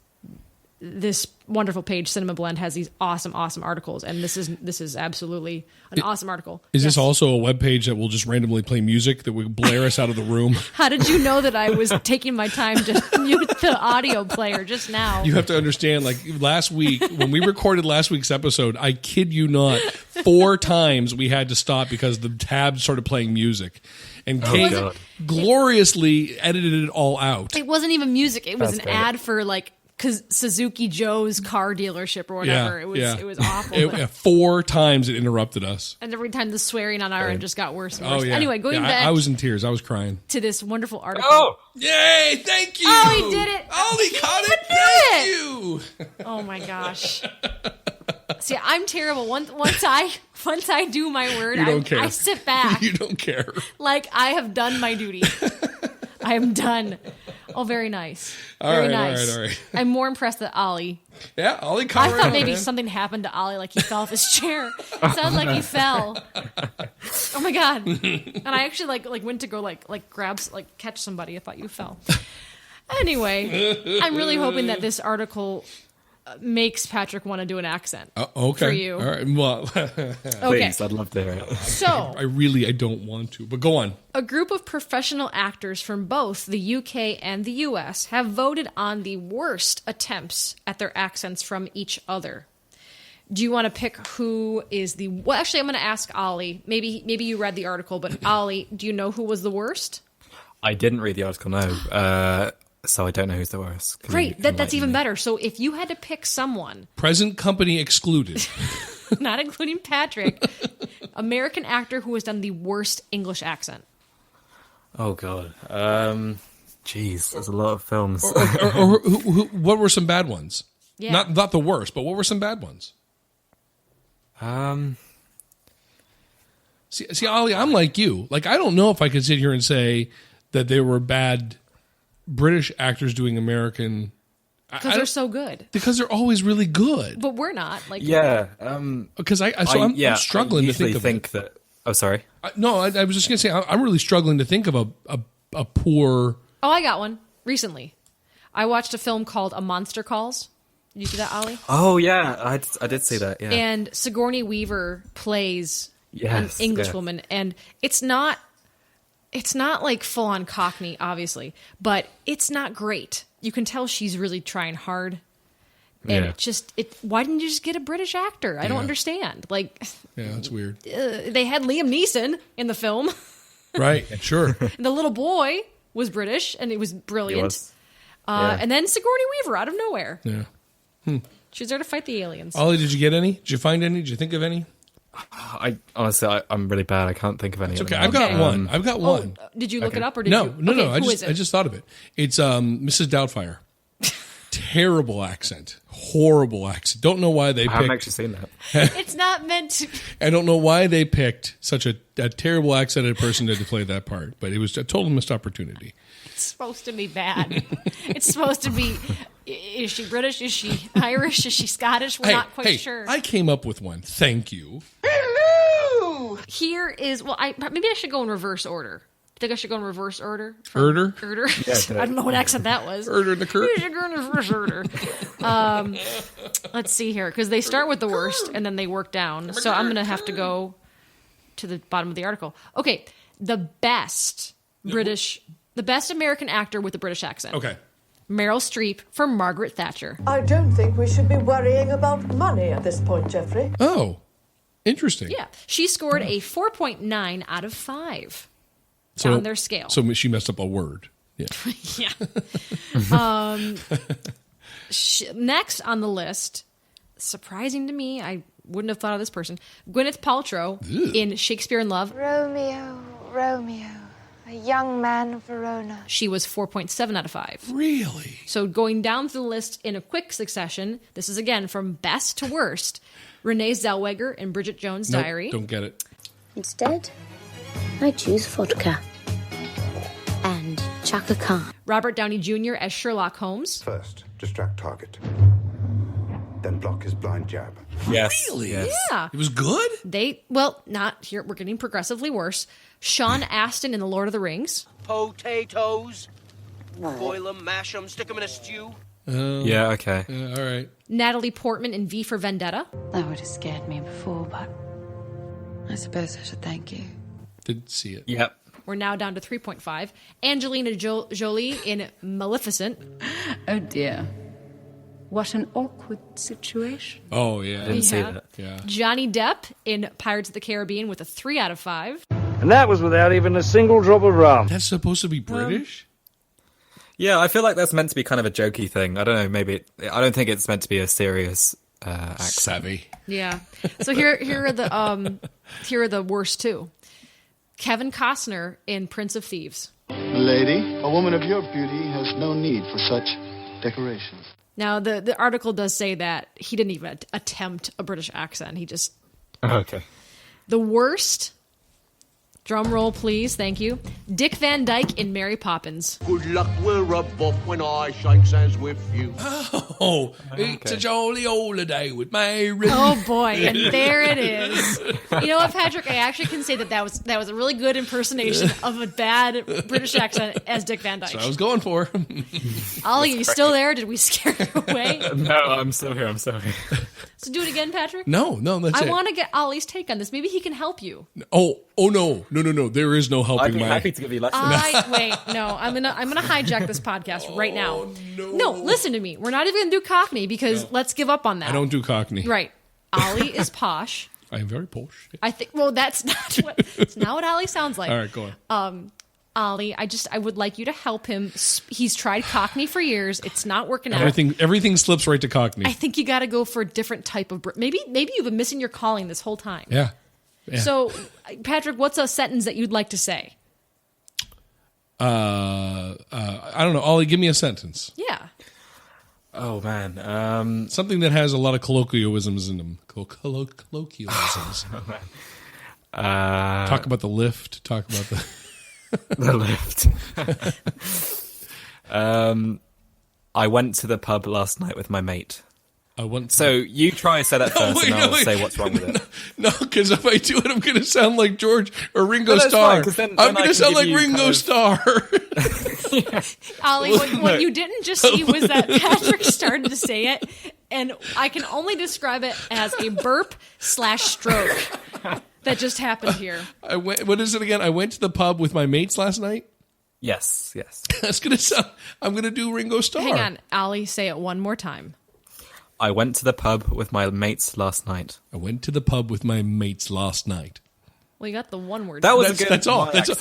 wonderful page, Cinema Blend, has these awesome articles, and this is absolutely an awesome article. Is Yes. this also a webpage that will just randomly play music that will blare us out of the room? How did you know that I was taking my time to mute the audio player just now? You have to understand, like last week, when we recorded last week's episode, I kid you not, 4 times we had to stop because the tab started playing music. And Kate God. gloriously edited it all out. It wasn't even music. It was That's an great. ad for like Suzuki Joe's car dealership or whatever. It was awful. 4 times it interrupted us. And every time the swearing on our end just got worse and worse. Oh, yeah. Anyway, going back. I was in tears. I was crying. To this wonderful article. Oh! Yay! Thank you! Ollie did it! Ollie caught it! Thank you! Oh my gosh. See, I'm terrible. Once I do my word, You don't care. I sit back. You don't care. Like I have done my duty. I am done. Oh, very nice. All right. I'm more impressed that Ollie. Yeah, Ollie caught I it. thought maybe something happened to Ollie, like he fell off his chair. It sounds like he fell. Oh my god! And I actually like went to go catch somebody. I thought you fell. Anyway, I'm really hoping that this article makes Patrick want to do an accent. Okay. For you. All right. Well, Please, I'd love to hear it. So, I don't want to, but go on. a group of professional actors from both the UK and the US have voted on the worst attempts at their accents from each other. Do you want to pick who is the... Well, actually, I'm going to ask Ollie. Maybe you read the article, but Ollie, do you know who was the worst? I didn't read the article, no. So I don't know who's the worst. Great. That's even better. So if you had to pick someone... Present company excluded. Not including Patrick. American actor who has done the worst English accent. Oh, God. Jeez, there's a lot of films. What were some bad ones? Yeah. Not the worst, but what were some bad ones? See, Ollie, I'm like you. Like, I don't know if I could sit here and say that there were bad British actors doing American. Because they're so good. Because they're always really good. But we're not. Like, Yeah. Because I'm struggling to think that. Oh, sorry. I was just going to say, I'm really struggling to think of a poor. Oh, I got one recently. I watched a film called A Monster Calls. Did you see that, Ollie? Oh, yeah. I did see that, yeah. And Sigourney Weaver plays an Yes, English yeah. woman. And it's not like full on Cockney, obviously, but it's not great. You can tell she's really trying hard. And why didn't you just get a British actor? I don't understand. Like, Yeah, that's weird. they had Liam Neeson in the film. Right, sure. And the little boy was British, and it was brilliant. He was. Yeah. And then Sigourney Weaver out of nowhere. Yeah. She's there to fight the aliens. Ollie, did you get any? Did you find any? Did you think of any? I'm really bad. I can't think of any. It's at the okay. I've moment. got one. I've got one. Did you look it up or did No. you? Okay, who is it? I just thought of it. It's Mrs. Doubtfire. Terrible accent. Horrible accent. Don't know why they I haven't picked. actually seen that. It's not meant to. I don't know why they picked such a terrible accented person to play that part, but it was a total missed opportunity. It's supposed to be bad. It's supposed to be. Is she British? Is she Irish? Is she Scottish? We're not quite sure. I came up with one. Thank you. Here is maybe I should go in reverse order. Think I should go in reverse order? Erder? Erder? I don't know what accent that was. Erder the Kurt? You should go in reverse order. Let's see here, because they start with the worst and then they work down. So I'm going to have to go to the bottom of the article. Okay, the best American actor with a British accent. Okay. Meryl Streep for Margaret Thatcher. I don't think we should be worrying about money at this point, Jeffrey. Oh, interesting. Yeah, she scored a 4.9 out of 5 on their scale. So she messed up a word. Yeah. Yeah. Next on the list, surprising to me, I wouldn't have thought of this person, Gwyneth Paltrow in Shakespeare in Love. Romeo, Romeo, a young man of Verona. She was 4.7 out of 5. Really? So going down through the list in a quick succession, this is again from best to worst. Renee Zellweger in Bridget Jones' Diary. Don't get it. Instead, I choose vodka. And Chaka Khan. Robert Downey Jr. as Sherlock Holmes. First, distract target. Then block his blind jab. Yes. Really? Yes. Yeah. It was good? Not here. We're getting progressively worse. Sean Astin in The Lord of the Rings. Potatoes. Boil them, mash them, stick them in a stew. Yeah, okay. All right. Natalie Portman in V for Vendetta. That would have scared me before, but I suppose I should thank you. Didn't see it. Yep. We're now down to 3.5. Angelina Jolie in Maleficent. Oh dear. What an awkward situation. Oh, yeah. I didn't see that. Yeah. Johnny Depp in Pirates of the Caribbean with a 3 out of 5. And that was without even a single drop of rum. That's supposed to be British? Yeah, I feel like that's meant to be kind of a jokey thing. I don't know, I don't think it's meant to be a serious accent. Savvy. Yeah. So here are the worst two. Kevin Costner in Prince of Thieves. Milady, a woman of your beauty has no need for such decorations. Now, the article does say that he didn't even attempt a British accent. He just... Okay. The worst... Drum roll, please. Thank you. Dick Van Dyke in Mary Poppins. Good luck will rub off when I shake hands with you. Oh, it's a jolly holiday with Mary. Oh boy, and there it is. You know what, Patrick? I actually can say that was a really good impersonation of a bad British accent as Dick Van Dyke. That's what I was going for. Ollie, you still there? Did we scare you away? No, I'm still here. So do it again, Patrick? No, that's it. I want to get Ollie's take on this. Maybe he can help you. Oh no. There is no helping. I'd be happy to give you lessons. I'm gonna hijack this podcast right now. No, listen to me. We're not even gonna do Cockney because let's give up on that. I don't do Cockney. Right. Ollie is posh. I am very posh. I think. Well, that's not what Ollie sounds like. All right, go on. Ollie, I would like you to help him. He's tried Cockney for years. It's not working out. Everything slips right to Cockney. I think you got to go for a different type of. Maybe you've been missing your calling this whole time. Yeah. So, Patrick, what's a sentence that you'd like to say? I don't know. Ollie, give me a sentence. Yeah. Oh man, something that has a lot of colloquialisms in them. Colloquialisms. Talk about the lift. Talk about the the lift. I went to the pub last night with my mate. So you try and say that first, and I'll say what's wrong with it. No, because if I do it, I'm going to sound like George or Ringo Starr. Then I'm going to sound like Ringo Starr. Ollie, what you didn't just see was that Patrick started to say it, and I can only describe it as a burp/stroke that just happened here. What is it again? I went to the pub with my mates last night. Yes. That's going to sound. I'm going to do Ringo Starr. Hang on, Ollie, say it one more time. I went to the pub with my mates last night. I went to the pub with my mates last night. Well, you got the one word. That was that's all. That's my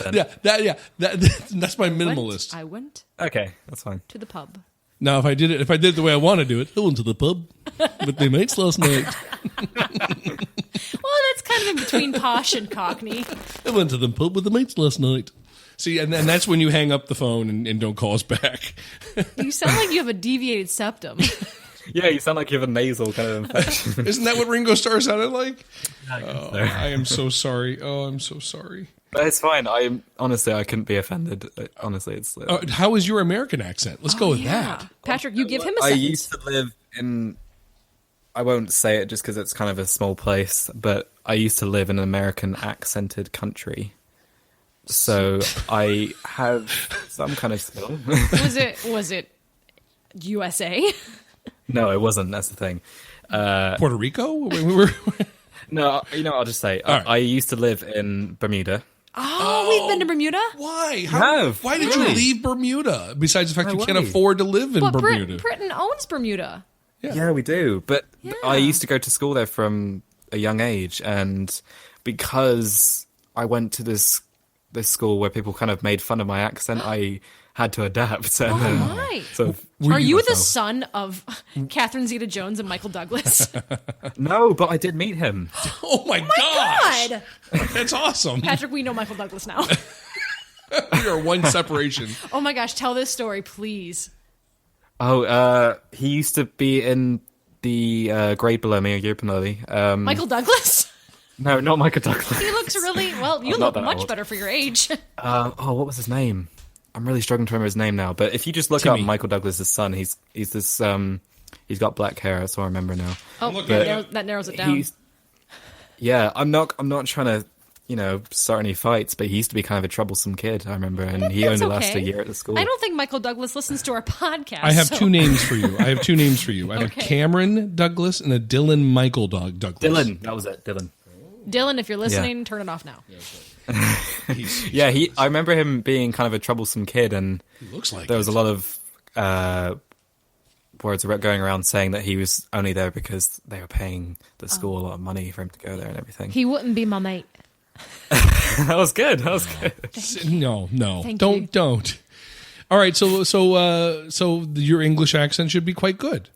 minimalist. I went. Okay, that's fine. To the pub. Now, if I did it the way I want to do it, I went to the pub with my mates last night. Well, that's kind of in between posh and Cockney. I went to the pub with the mates last night. See, and that's when you hang up the phone and don't call us back. You sound like you have a deviated septum. Yeah, you sound like you have a nasal kind of infection. Isn't that what Ringo Starr sounded like? So. I am so sorry. Oh, I'm so sorry. But it's fine. I couldn't be offended. Honestly, it's. How is your American accent? Let's go with that. Patrick, you give him a sentence. I used to live in. I won't say it just because it's kind of a small place, but I used to live in an American accented country. So I have some kind of skill. Was it USA? No, it wasn't. That's the thing. Puerto Rico? No, I'll just say I used to live in Bermuda. Oh, we've been to Bermuda? Why? Why did you leave Bermuda? Besides the fact you can't afford to live in Bermuda. Britain owns Bermuda. Yeah, we do. But I used to go to school there from a young age, and because I went to this school where people kind of made fun of my accent, I had to adapt. Right. So are you the son of Catherine Zeta-Jones and Michael Douglas? No, but I did meet him. Oh my gosh! God! That's awesome. Patrick, we know Michael Douglas now. We are one separation. Oh my gosh, tell this story, please. Oh, he used to be in the grade below me, a year below me. Michael Douglas? No, not Michael Douglas. He looks really, well, you look much better for your age. What was his name? I'm really struggling to remember his name now, but if you just look up Michael Douglas' son, he's this he's got black hair, that's all I remember now. Oh, that narrows it down. Yeah, I'm not trying to, start any fights, but he used to be kind of a troublesome kid, I remember, and he only lasted a year at the school. I don't think Michael Douglas listens to our podcast. I have two names for you. I have a Cameron Douglas and a Dylan Michael Douglas. Dylan, that was it, Dylan. Dylan, if you're listening, turn it off now. Yeah, I remember him being kind of a troublesome kid, and he looks like there was a lot of words going around saying that he was only there because they were paying the school a lot of money for him to go there and everything. He wouldn't be my mate. That was good. No, Thank don't. All right, so your English accent should be quite good.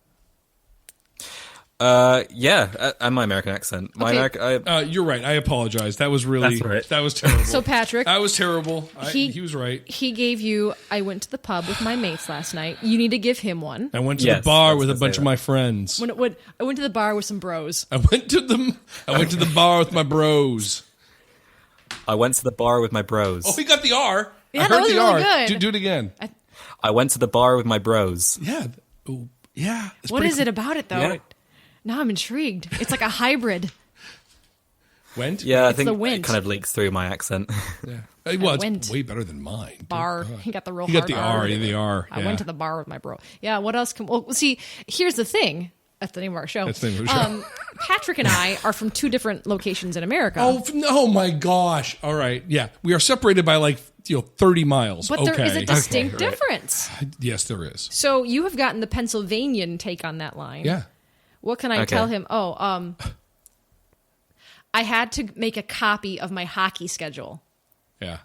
Yeah, and my American accent. You're right. I apologize. That was really that was terrible. So Patrick, that was terrible. He was right. He gave you. I went to the pub with my mates last night. You need to give him one. I went to the bar with a bunch of my friends. I went to the bar with some bros. I went to the bar with my bros. I went to the bar with my bros. Oh, he got the R. Yeah, I heard that was the really R. good. Do it again. I went to the bar with my bros. Yeah. Oh, yeah. What is it about it though? Yeah. Now I'm intrigued. It's like a hybrid. Went? Yeah, I It's think the went. it kind of leaks through my accent. Yeah. Well, it's way better than mine. Bar. He got the real He got hard the R. R. The R. I went to the bar with my bro. Yeah, what else can... Well, see, here's the thing. That's the name of our show. That's the name of the show. Patrick and I are from two different locations in America. Oh my gosh. All right. Yeah. We are separated by 30 miles. But there is a distinct difference. Yes, there is. So you have gotten the Pennsylvanian take on that line. Yeah. What can I tell him? I had to make a copy of my hockey schedule. Yeah.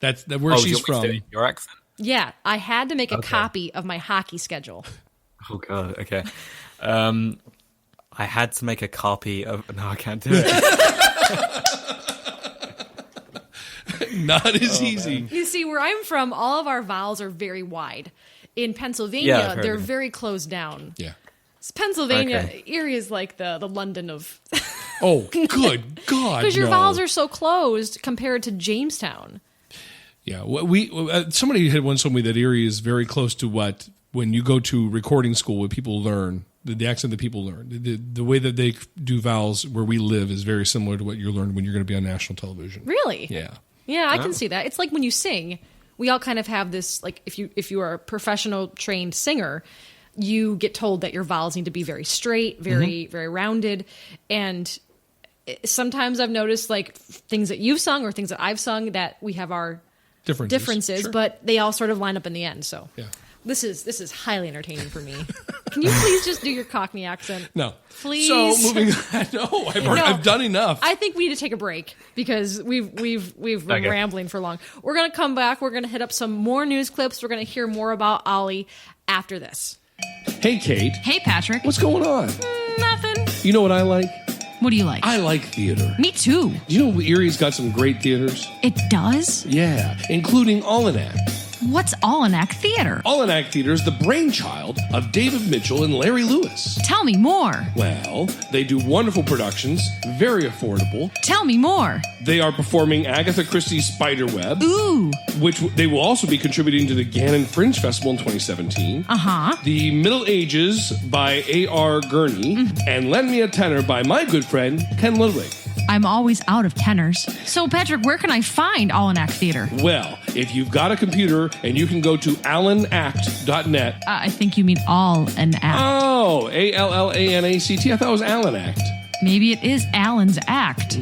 That's where she's from. Your accent? Yeah. I had to make a copy of my hockey schedule. Oh, God. Okay. I had to make a copy of... No, I can't do it. Not as easy. You see, where I'm from, all of our vowels are very wide. In Pennsylvania, they're very closed down. Yeah. Pennsylvania, Erie is like the London of... Oh, good God, because your vowels are so closed compared to Jamestown. Yeah, somebody had once told me that Erie is very close to when you go to recording school, what people learn, the accent that people learn, the way that they do vowels where we live is very similar to what you learn when you're going to be on national television. Really? Yeah. Yeah, I can see that. It's like when you sing, we all kind of have this, like if you are a professional trained singer, you get told that your vowels need to be very straight, very rounded, and sometimes I've noticed like things that you've sung or things that I've sung that we have our differences, sure. But they all sort of line up in the end. So yeah. This is highly entertaining for me. Can you please just do your Cockney accent? No. Please. So moving on. No, I've done enough. I think we need to take a break because we've been rambling for long. We're going to come back. We're going to hit up some more news clips. We're going to hear more about Olly after this. Hey, Kate. Hey, Patrick. What's going on? Nothing. You know what I like? What do you like? I like theater. Me too. You know Erie's got some great theaters? It does? Yeah, including Almanac. What's Almanac Theater? Almanac Theater is the brainchild of David Mitchell and Larry Lewis. Tell me more. Well, they do wonderful productions, very affordable. Tell me more. They are performing Agatha Christie's Spiderweb. Ooh. Which they will also be contributing to the Gannon Fringe Festival in 2017. Uh-huh. The Middle Ages by A.R. Gurney. And Lend Me a Tenor by my good friend, Ken Ludwig. I'm always out of tenors. So, Patrick, where can I find Almanac Theater? Well, if you've got a computer and you can go to allanact.net. I think you mean all an act. Oh, Allanact. I thought it was Allanact. Maybe it is Alan's act.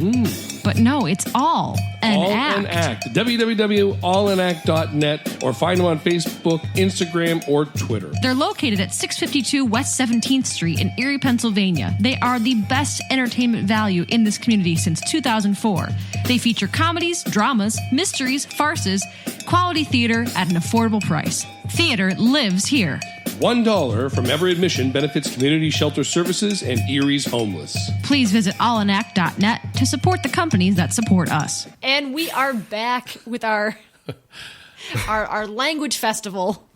But no, it's all an act. www.allanact.net or find them on Facebook, Instagram, or Twitter. They're located at 652 West 17th Street in Erie, Pennsylvania. They are the best entertainment value in this community since 2004. They feature comedies, dramas, mysteries, farces, quality theater at an affordable price. Theater lives here. $1 from every admission benefits community shelter services and Erie's homeless. Please visit allanact.net to support the companies that support us. And we are back with our language festival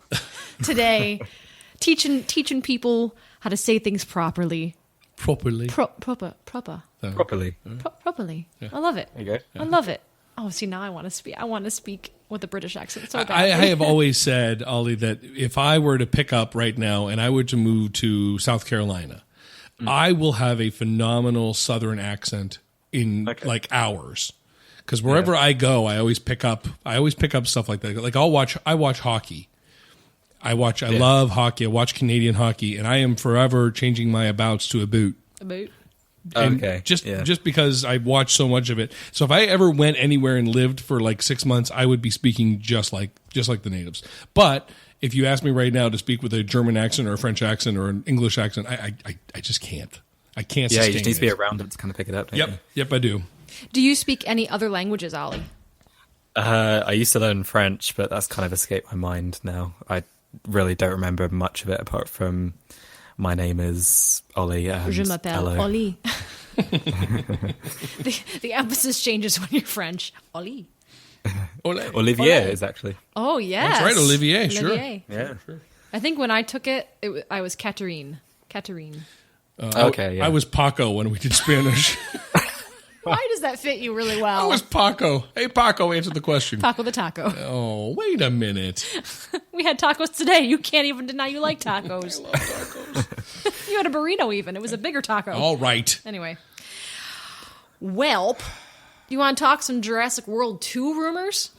today, teaching people how to say things properly. Properly. Properly. Yeah. I love it. There you go. I love it. Oh, see, now I want to speak. I want to speak with a British accent so badly. I have always said, Olly, that if I were to pick up right now and I were to move to South Carolina, I will have a phenomenal Southern accent in like hours. Because wherever I go, I always pick up stuff like that. Like I watch hockey. I love hockey. I watch Canadian hockey, and I am forever changing my abouts to a boot. A boot. And just because I watched so much of it. So if I ever went anywhere and lived for like 6 months, I would be speaking just like the natives. But if you ask me right now to speak with a German accent or a French accent or an English accent, I just can't. I can't sustain it. Yeah, you just need to be around it to kind of pick it up. Yep, I do. Do you speak any other languages, Olly? I used to learn French, but that's kind of escaped my mind now. I really don't remember much of it apart from my name is Olly and Je m'appelle hello. Olly. the emphasis changes when you're French. Olly. Olivier is actually. Oh, yes. That's right, Olivier, sure. Yeah. Sure. I think when I took it, I was Catherine. Okay, yeah. I was Paco when we did Spanish. Why does that fit you really well? I was Paco. Hey, Paco, answer the question. Paco the taco. Oh, wait a minute. We had tacos today. You can't even deny you like tacos. I love tacos. You had a burrito even. It was a bigger taco. All right. Anyway. Welp. You want to talk some Jurassic World 2 rumors?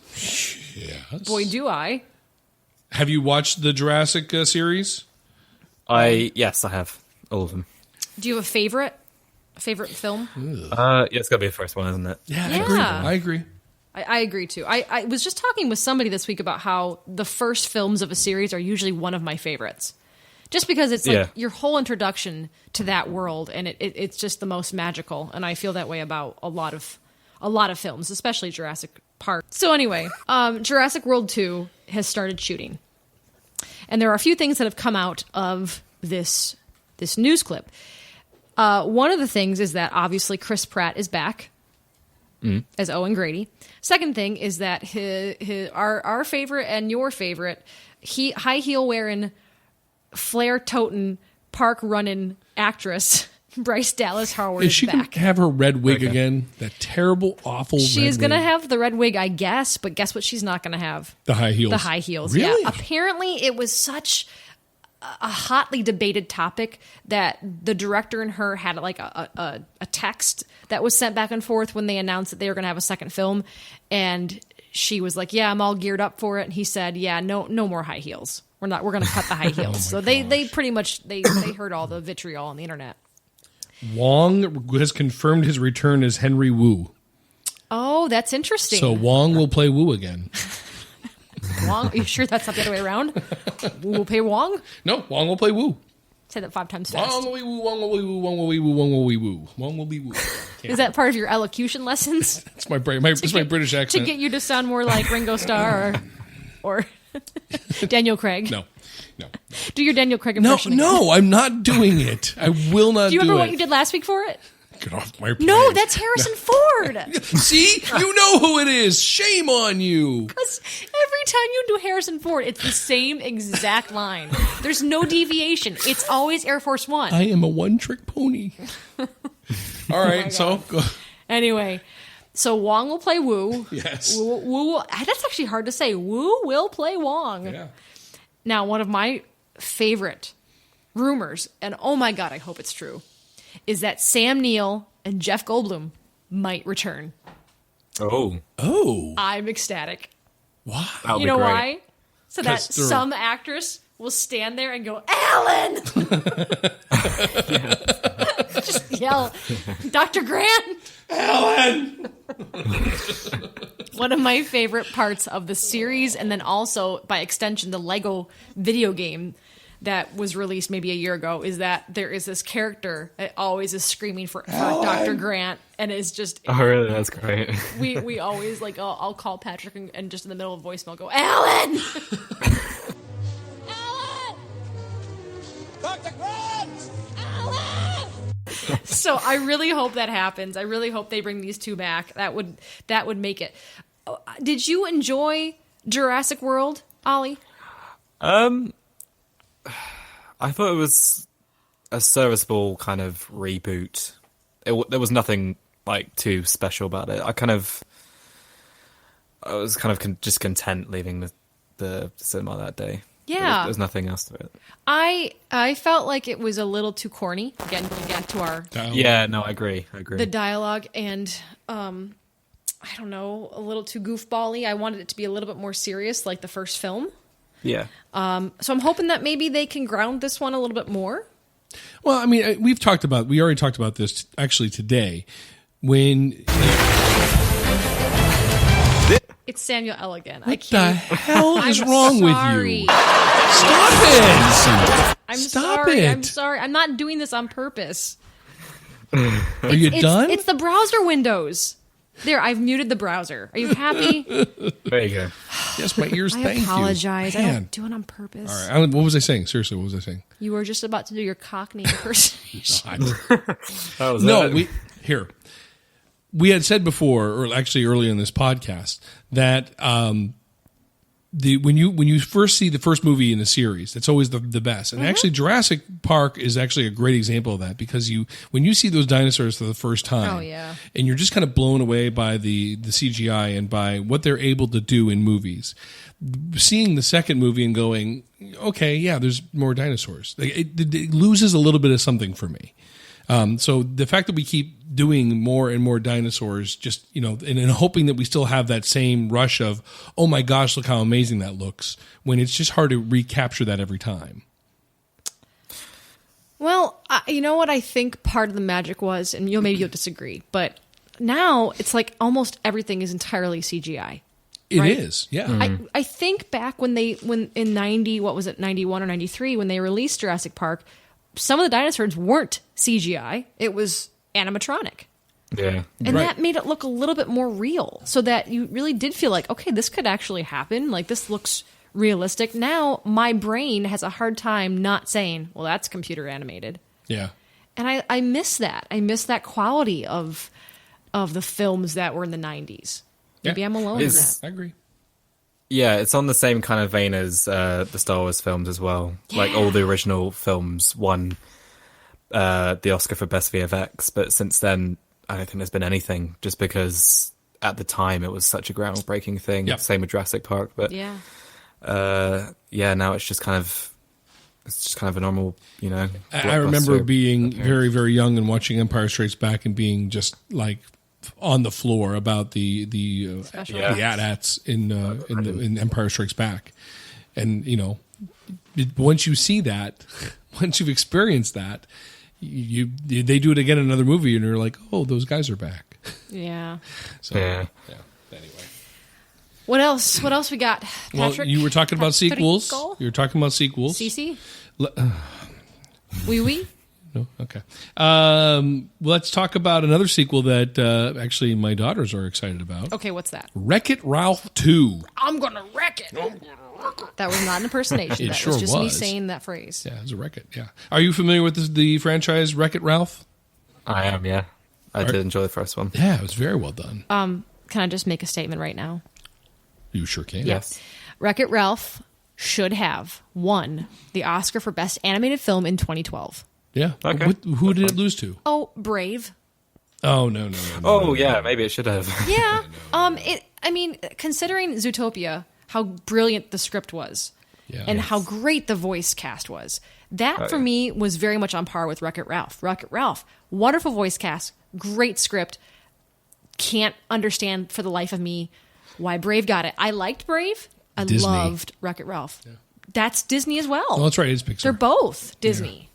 Yes. Boy, do I. Have you watched the Jurassic series? Yes, I have. All of them. Do you have a favorite? A favorite film? Yeah, it's got to be the first one, isn't it? Yeah. Yeah. I agree. I agree, too. I was just talking with somebody this week about how the first films of a series are usually one of my favorites. Just because it's like your whole introduction to that world, and it's just the most magical. And I feel that way about a lot of films, especially Jurassic Park. So anyway, Jurassic World 2 has started shooting. And there are a few things that have come out of this news clip. One of the things is that obviously Chris Pratt is back as Owen Grady. Second thing is that our favorite and your favorite, high heel wearing, flare toting, park running actress Bryce Dallas Howard is she back. gonna have her red wig again? That terrible, awful. She is going to have the red wig, I guess. But guess what? She's not going to have the high heels. The high heels. Really? Yeah. Apparently, it was such a hotly debated topic that the director and her had like a text that was sent back and forth when they announced that they were going to have a second film, and she was like, "Yeah, I'm all geared up for it." And he said, "Yeah, no more high heels. We're going to cut the high heels." So they pretty much they heard all the vitriol on the internet. Wong has confirmed his return as Henry Wu. Oh, that's interesting. So Wong will play Wu again. Wong? Are you sure that's not the other way around? Wu will play Wong? No, Wong will play Wu. Say that 5 times fast. Wong will be Wu, Wong will be Wu, Wong will be Wu, Wong will be Wu. Wong will be Wu. Is that part of your elocution lessons? That's my British accent. To get you to sound more like Ringo Starr or Daniel Craig. No. Do your Daniel Craig impression. No, I'm not doing it. I will not do it. Do you remember what you did last week for it? Get off my plane. No, that's Harrison Ford. See? You know who it is. Shame on you. Because every time you do Harrison Ford, it's the same exact line. There's no deviation. It's always Air Force One. I am a one-trick pony. All right, so go. Anyway, so Wong will play Wu. Yes. Wu. That's actually hard to say. Wu will play Wong. Yeah. Now, one of my favorite rumors, and oh my God, I hope it's true, is that Sam Neill and Jeff Goldblum might return. Oh. I'm ecstatic. Wow. You know why? So that some actress will stand there and go, Alan! Just yell, Dr. Grant! Alan! One of my favorite parts of the series, and then also, by extension, the Lego video game that was released maybe a year ago, is that there is this character that always is screaming for Dr. Grant, and it's just... Oh, really? That's great. We always, like, I'll call Patrick and just in the middle of voicemail go, Alan! Alan! Dr. Grant! Alan! So I really hope that happens. I really hope they bring these two back. That would make it. Did you enjoy Jurassic World, Ollie? I thought it was a serviceable kind of reboot. There was nothing like too special about it. I was just content leaving the cinema that day. Yeah, there's nothing else to it. I felt like it was a little too corny. Again, going back to our dialogue. Yeah, no, I agree. The dialogue and I don't know, a little too goofball-y. I wanted it to be a little bit more serious, like the first film. Yeah. So I'm hoping that maybe they can ground this one a little bit more. Well, I mean, we already talked about this actually today when. It's Samuel L. again. What the hell is I'm wrong sorry. with you? Stop it! Stop it! I'm sorry. I'm not doing this on purpose. Are you done? It's the browser windows. There, I've muted the browser. Are you happy? There you go. Yes, my ears. I Thank you. apologize. I Man. don't do it on purpose. All right. What was I saying? Seriously, what was I saying? You were just about to do your Cockney impersonation. We had said before, or actually earlier in this podcast, that when you first see the first movie in a series, it's always the best. And actually, Jurassic Park is actually a great example of that, because when you see those dinosaurs for the first time, and you're just kind of blown away by the CGI and by what they're able to do in movies. Seeing the second movie and going, okay, yeah, there's more dinosaurs. It loses a little bit of something for me. So the fact that we keep doing more and more dinosaurs, just, and hoping that we still have that same rush of, oh my gosh, look how amazing that looks, when it's just hard to recapture that every time. Well, you know what I think part of the magic was, and maybe you'll disagree, but now it's like almost everything is entirely CGI. It right? is, yeah. I think back when in 91 or 93, when they released Jurassic Park, some of the dinosaurs weren't CGI. It was animatronic. Yeah. And that made it look a little bit more real, so that you really did feel like, okay, this could actually happen. Like, this looks realistic. Now, my brain has a hard time not saying, well, that's computer animated. Yeah. And I miss that. I miss that quality of the films that were in the 90s. Maybe I'm alone in that. I agree. Yeah, it's on the same kind of vein as the Star Wars films as well. Yeah. Like, all the original films won the Oscar for Best VFX, but since then, I don't think there's been anything, just because at the time it was such a groundbreaking thing. Yep. Same with Jurassic Park, but now it's just kind of a normal, I remember being very, very young and watching Empire Strikes Back and being just like on the floor about the AT-ATs in Empire Strikes Back, and once you see that, once you've experienced that, they do it again in another movie, and you're like, oh, those guys are back. Yeah. So yeah. Anyway, what else we got, Patrick? Well, you were talking about sequels. You were talking about sequels. CC. Oui. No? Okay. Let's talk about another sequel that actually my daughters are excited about. Okay, what's that? Wreck-It Ralph 2. I'm going to wreck it. That was not an impersonation. That was just me saying that phrase. Yeah, it was a Wreck-It, yeah. Are you familiar with the franchise Wreck-It Ralph? I am, yeah. I did enjoy the first one. Yeah, it was very well done. Can I just make a statement right now? You sure can. Yes. Wreck-It Ralph should have won the Oscar for Best Animated Film in 2012. Yeah. Okay. Who did it lose to? Oh, Brave. Oh, no. Yeah, maybe it should have. Yeah. Considering Zootopia, how brilliant the script was, and how great the voice cast was, that for me was very much on par with Wreck-It Ralph. Wreck-It Ralph, wonderful voice cast, great script. Can't understand for the life of me why Brave got it. I liked Brave. I loved Wreck-It Ralph. Yeah. That's Disney as well. Oh, that's right. It's Pixar. They're both Disney.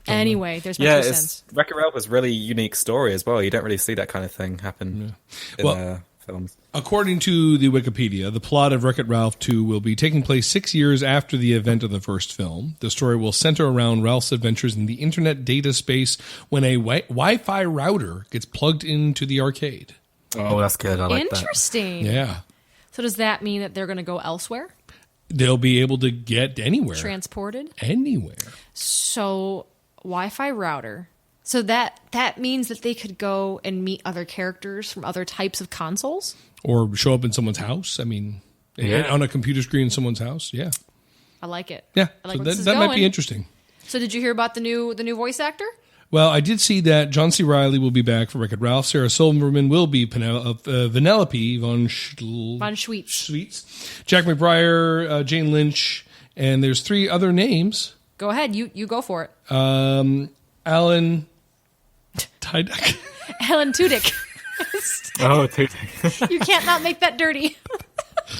Yeah. Anyway, there's my 2 cents. Wreck-It Ralph was a really unique story as well. You don't really see that kind of thing happen in films. According to the Wikipedia, the plot of Wreck-It Ralph 2 will be taking place 6 years after the event of the first film. The story will center around Ralph's adventures in the internet data space when a Wi-Fi router gets plugged into the arcade. Oh, that's good. I like that. Interesting. Yeah. So does that mean that they're going to go elsewhere? They'll be able to get anywhere. Transported? Anywhere. So Wi-Fi router. So that means that they could go and meet other characters from other types of consoles? Or show up in someone's house. I mean, on a computer screen in someone's house. Yeah. I like it. Yeah. I like so that might be interesting. So did you hear about the new voice actor? Well, I did see that John C. Reilly will be back for Wreck-It Ralph. Sarah Silverman will be Vanellope von Schweetz. Jack McBrayer, Jane Lynch, and there's 3 other names. Go ahead. You go for it. Alan Tudyk. Alan Tudyk. Oh, Tudyk. You can't not make that dirty.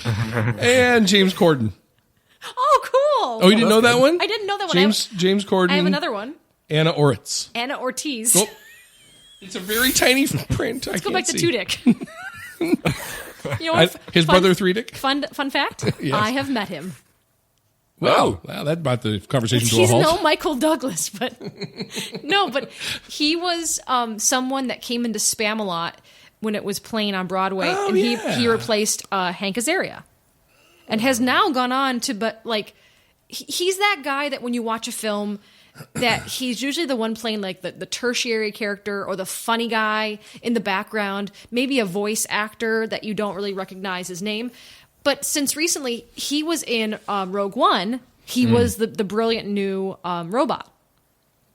And James Corden. Oh, cool. Oh, you didn't know that one? I didn't know that one. James Corden. I have another one. Anna Ortiz. Anna Ortiz. Oh, it's a very tiny print. Let's go back to Tudyk. His brother Threedick. Fun fact. Yes. I have met him. Wow, that brought the conversation to a halt. He's no Michael Douglas, but he was someone that came into Spam-A-Lot when it was playing on Broadway, and he replaced Hank Azaria, and has now gone on to he's that guy that when you watch a film, that he's usually the one playing like the tertiary character or the funny guy in the background, maybe a voice actor that you don't really recognize his name. But since recently, he was in Rogue One. He was the brilliant new robot.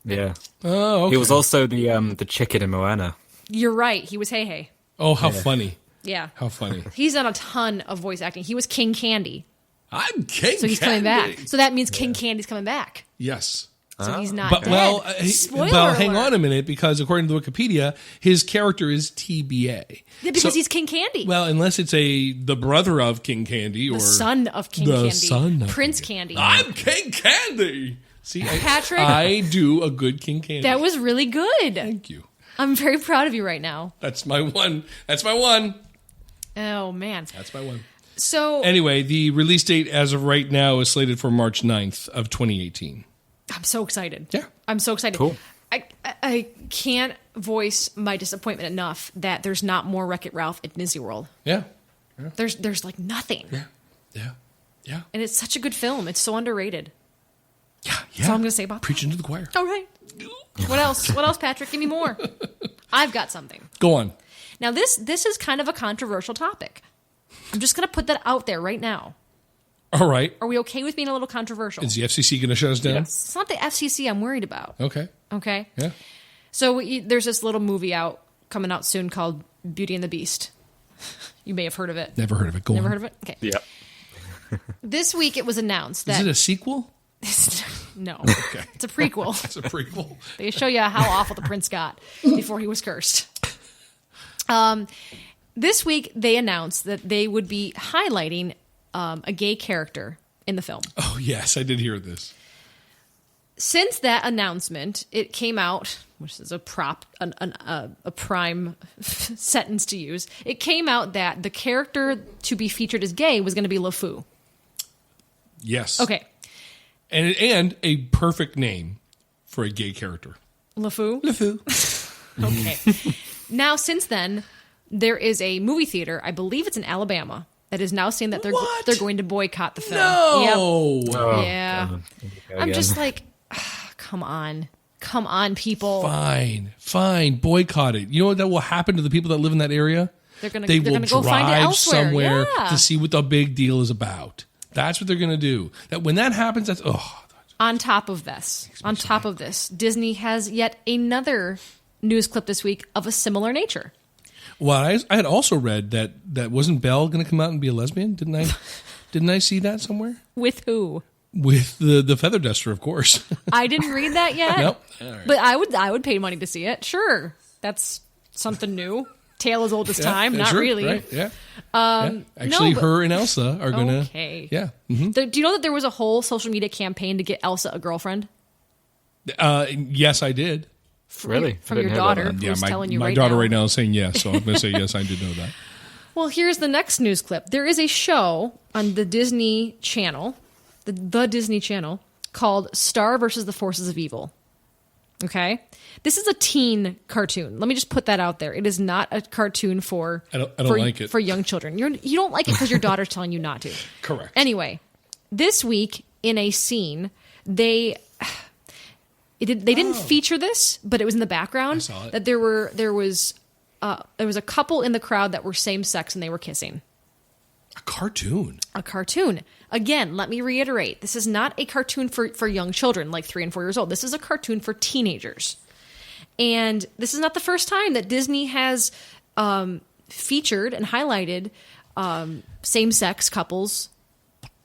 Yeah. Oh, okay. He was also the chicken in Moana. You're right. He was Hey Hey. Oh, how funny. Yeah. How funny. He's done a ton of voice acting. He was King Candy. I'm King Candy. So he's coming back. So that means King Candy's coming back. Yes. So he's not But dead. Spoiler hang alert. on a minute, because according to Wikipedia, his character is TBA. Yeah, because he's King Candy. Well, unless it's the brother of King Candy or the son of King Candy. Prince Candy. I'm King Candy. See, Patrick, I do a good King Candy. That was really good. Thank you. I'm very proud of you right now. That's my one. Oh, man. That's my one. So anyway, the release date as of right now is slated for March 9th of 2018. I'm so excited. Yeah. I'm so excited. Cool. I can't voice my disappointment enough that there's not more Wreck-It Ralph at Disney World. Yeah. There's like nothing. Yeah. And it's such a good film. It's so underrated. Yeah. That's all I'm going to say about Preaching to the choir. All right. What else? What else, Patrick? Give me more. I've got something. Go on. Now, this is kind of a controversial topic. I'm just going to put that out there right now. All right. Are we okay with being a little controversial? Is the FCC going to shut us down? Yes. It's not the FCC I'm worried about. Okay. Yeah. So there's this little movie coming out soon called Beauty and the Beast. You may have heard of it. Never heard of it. Never heard of it? Okay. Yeah. This week it was announced that... Is it a sequel? No. Okay. It's a prequel. It's a prequel. They show you how awful the prince got before he was cursed. This week they announced that they would be highlighting a gay character in the film. Oh, yes. I did hear this. Since that announcement, it came out, which is a prime sentence to use. It came out that the character to be featured as gay was going to be LeFou. Yes. Okay. And a perfect name for a gay character. LeFou? LeFou. Okay. Now, since then, there is a movie theater, I believe it's in Alabama, that is now saying that they're going to boycott the film. No. Yep. Oh, yeah. God. I'm just like, come on, people. Fine. Boycott it. You know what that will happen to the people that live in that area? They're gonna go find it elsewhere. somewhere Yeah. to see what the big deal is about. That's what they're going to do. That when that happens, that's On top of this, Disney has yet another news clip this week of a similar nature. Well, I had also read that wasn't Belle going to come out and be a lesbian? Didn't I see that somewhere? With who? With the feather duster, of course. I didn't read that yet. Nope. All right. But I would pay money to see it. Sure. That's something new. Tale as old as time. Not sure, really. Right, yeah. Actually, her and Elsa are going to... Okay. Yeah. Mm-hmm. Do you know that there was a whole social media campaign to get Elsa a girlfriend? Yes, I did. Really? From your daughter, who's telling you right now. My daughter right now is saying yes, so I'm going to say yes, I did know that. Well, here's the next news clip. There is a show on the Disney Channel, the Disney Channel, called Star versus the Forces of Evil. Okay? This is a teen cartoon. Let me just put that out there. It is not a cartoon for I don't like it. For young children. You don't like it because your daughter's telling you not to. Correct. Anyway, this week in a scene, they didn't feature this, but it was in the background. I saw it. That there was a couple in the crowd that were same sex and they were kissing. A cartoon. Again, let me reiterate. This is not a cartoon for young children, like 3 and 4 years old. This is a cartoon for teenagers. And this is not the first time that Disney has featured and highlighted same-sex couples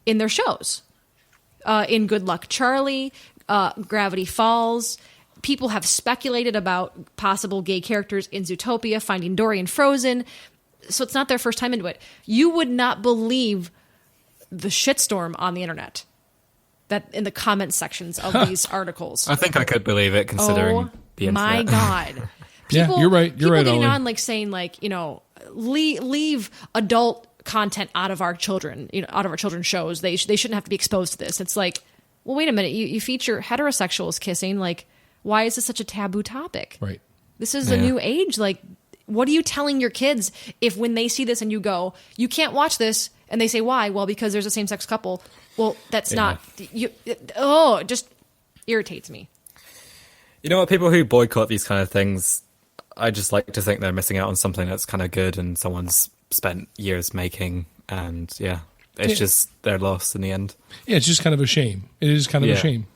in their shows. In Good Luck Charlie, Gravity Falls. People have speculated about possible gay characters in Zootopia, Finding Dory and Frozen. So it's not their first time into it. You would not believe the shitstorm on the internet that in the comment sections of these articles. I think I could believe it, considering the internet. My God. Yeah, you're right. You're right, People getting Olly. on saying leave adult content out of our children, out of our children's shows. They shouldn't have to be exposed to this. It's like, well, wait a minute. You feature heterosexuals kissing. Like, why is this such a taboo topic? Right. This is a new age. Like, What are you telling your kids if when they see this and you go, you can't watch this, and they say, why? Well, because there's a same-sex couple. Well, that's not... it just irritates me. You know what? People who boycott these kind of things, I just like to think they're missing out on something that's kind of good and someone's spent years making, and it's just their loss in the end. Yeah, it's just kind of a shame. It is kind of a shame.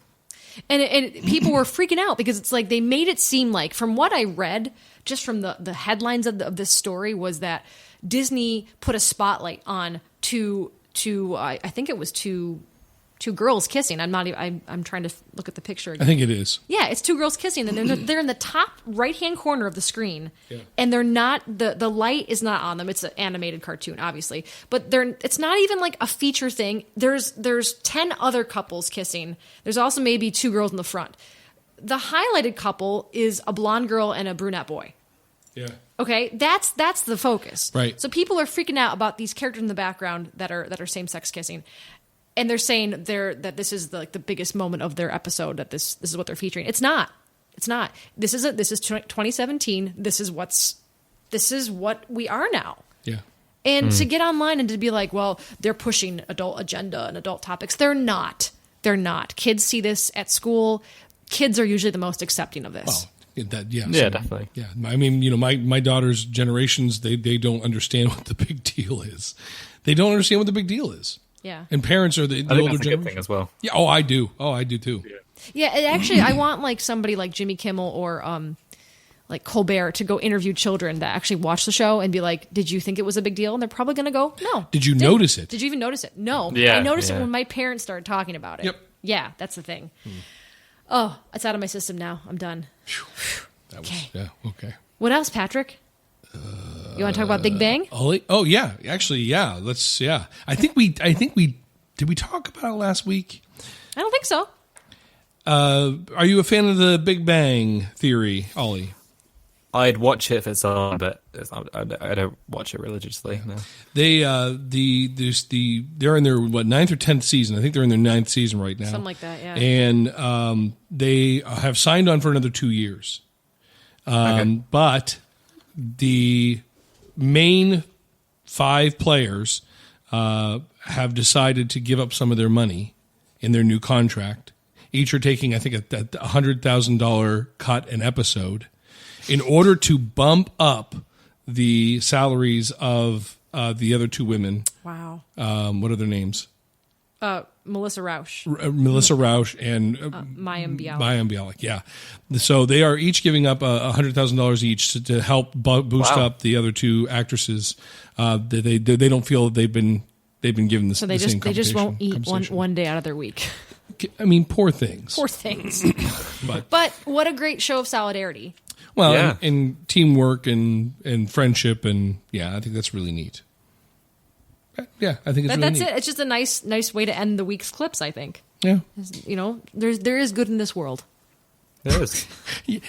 And people were freaking out because it's like they made it seem like, from what I read, just from the headlines of this story, was that Disney put a spotlight on two I think it was two girls kissing. I'm trying to look at the picture again. I think it is. Yeah, it's two girls kissing, and they're in the top right-hand corner of the screen, and they're not, the light is not on them. It's an animated cartoon, obviously, but it's not even like a feature thing. There's 10 other couples kissing. There's also maybe two girls in the front. The highlighted couple is a blonde girl and a brunette boy. Yeah. Okay, that's the focus. Right. So people are freaking out about these characters in the background that are same-sex kissing. And they're saying that this is the biggest moment of their episode, that this is what they're featuring. It's not. It's not. This is 2017. This is what we are now. Yeah. And to get online and to be like, well, they're pushing adult agenda and adult topics. They're not. They're not. Kids see this at school. Kids are usually the most accepting of this. Well, yeah, definitely. Yeah. I mean, my daughter's generations, they don't understand what the big deal is. They don't understand what the big deal is. Yeah. And parents are the older that's a generation. good thing as well. Yeah. Oh, I do. I do too. Yeah. Actually, I want like somebody like Jimmy Kimmel or like Colbert to go interview children that actually watch the show and be like, did you think it was a big deal? And they're probably going to go, no. Did you notice it? Did you even notice it? No. Yeah, I noticed it when my parents started talking about it. Yep. Yeah, that's the thing. Oh, it's out of my system now. I'm done. That was, okay. What else, Patrick? You want to talk about Big Bang? Olly? Oh yeah, actually, yeah. Let's. Yeah, I think we did we talk about it last week? I don't think so. Are you a fan of the Big Bang Theory, Olly? I'd watch it if it's on, but I don't watch it religiously. No. They're in their 9th or 10th season. I think they're in their 9th season right now. Something like that, yeah. And they have signed on for another 2 years. But the main 5 players have decided to give up some of their money in their new contract. Each are taking, I think, a $100,000 cut an episode in order to bump up the salaries of the other 2 women. Wow. What are their names? Melissa Rauch. Melissa Rauch and Mayim Bialik. Mayim Bialik, yeah. So they are each giving up $100,000 each to help boost up the other 2 actresses. They don't feel that they've been given the same compensation. They just won't eat one day out of their week. I mean, poor things. Poor things. But what a great show of solidarity. Well, and teamwork and friendship, and I think that's really neat. Yeah, I think that's it. It's just a nice way to end the week's clips, I think. Yeah. You know, there is good in this world. There is.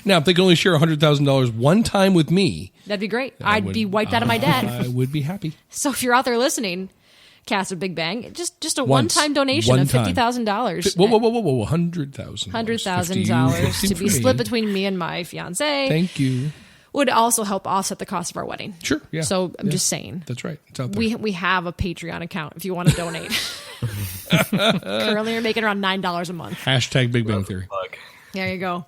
Now, if they can only share $100,000 one time with me, that'd be great. I'd be wiped out of my debt. I would be happy. So if you're out there listening, cast of Big Bang, just a one-time donation of $50,000. Whoa, $100,000. $100,000 to be split between me and my fiance. Thank you. Would also help offset the cost of our wedding. Sure, yeah. So I'm just saying. That's right. It's out there. We have a Patreon account if you want to donate. Currently, we're making around $9 a month. Hashtag Big Bang Theory. There you go.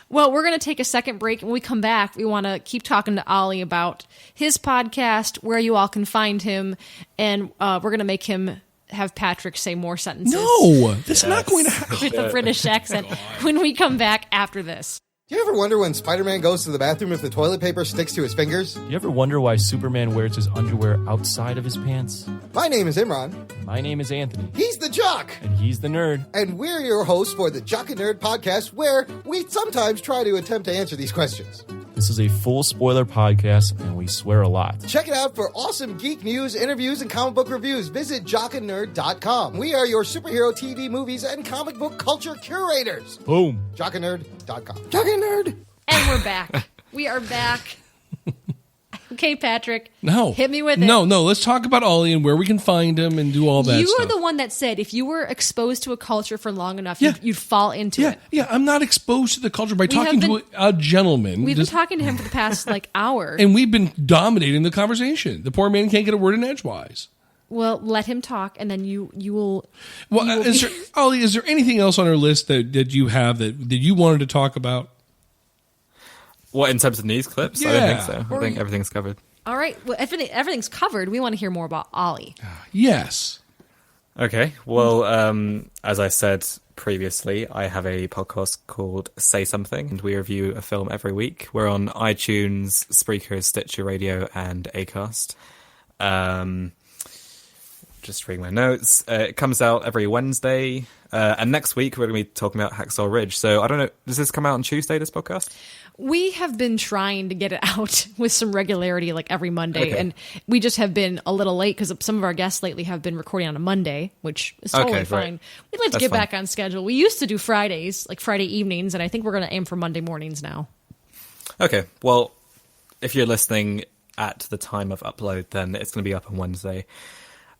Well, we're going to take a second break. When we come back, we want to keep talking to Olly about his podcast, where you all can find him, and we're going to make him have Patrick say more sentences. No, this is not going to happen. With a British accent when we come back after this. Do you ever wonder when Spider-Man goes to the bathroom if the toilet paper sticks to his fingers? Do you ever wonder why Superman wears his underwear outside of his pants? My name is Imran. My name is Anthony. He's the Jock. And he's the Nerd. And we're your hosts for the Jock and Nerd podcast, where we sometimes try to attempt to answer these questions. This is a full spoiler podcast, and we swear a lot. Check it out for awesome geek news, interviews, and comic book reviews. Visit jockandnerd.com. We are your superhero TV, movies, and comic book culture curators. Boom. Jockandnerd.com. Jock and Nerd. And we're back. We are back. Okay, Patrick. No. Hit me with it. No. Let's talk about Ollie and where we can find him and do all that You stuff. are the one that said if you were exposed to a culture for long enough, you'd fall into it. Yeah, I'm not exposed to the culture by talking to a gentleman. We've been talking to him for the past hour. And we've been dominating the conversation. The poor man can't get a word in edgewise. Well, let him talk, and then you will. Well, Ollie, is there anything else on our list that you have that you wanted to talk about? What, in terms of news clips? Yeah. I don't think so. I think everything's covered. All right. Well, everything's covered. We want to hear more about Ollie. Yes. Okay. Well, as I said previously, I have a podcast called Say Something, and we review a film every week. We're on iTunes, Spreaker, Stitcher Radio, and Acast. Just reading my notes. It comes out every Wednesday. And next week, we're going to be talking about Hacksaw Ridge. So I don't know, does this come out on Tuesday, this podcast? We have been trying to get it out with some regularity, every Monday. Okay. And we just have been a little late because some of our guests lately have been recording on a Monday, which is totally fine. Right. We'd like to get back on schedule. We used to do Fridays, Friday evenings, and I think we're going to aim for Monday mornings now. Okay. Well, if you're listening at the time of upload, then it's going to be up on Wednesday.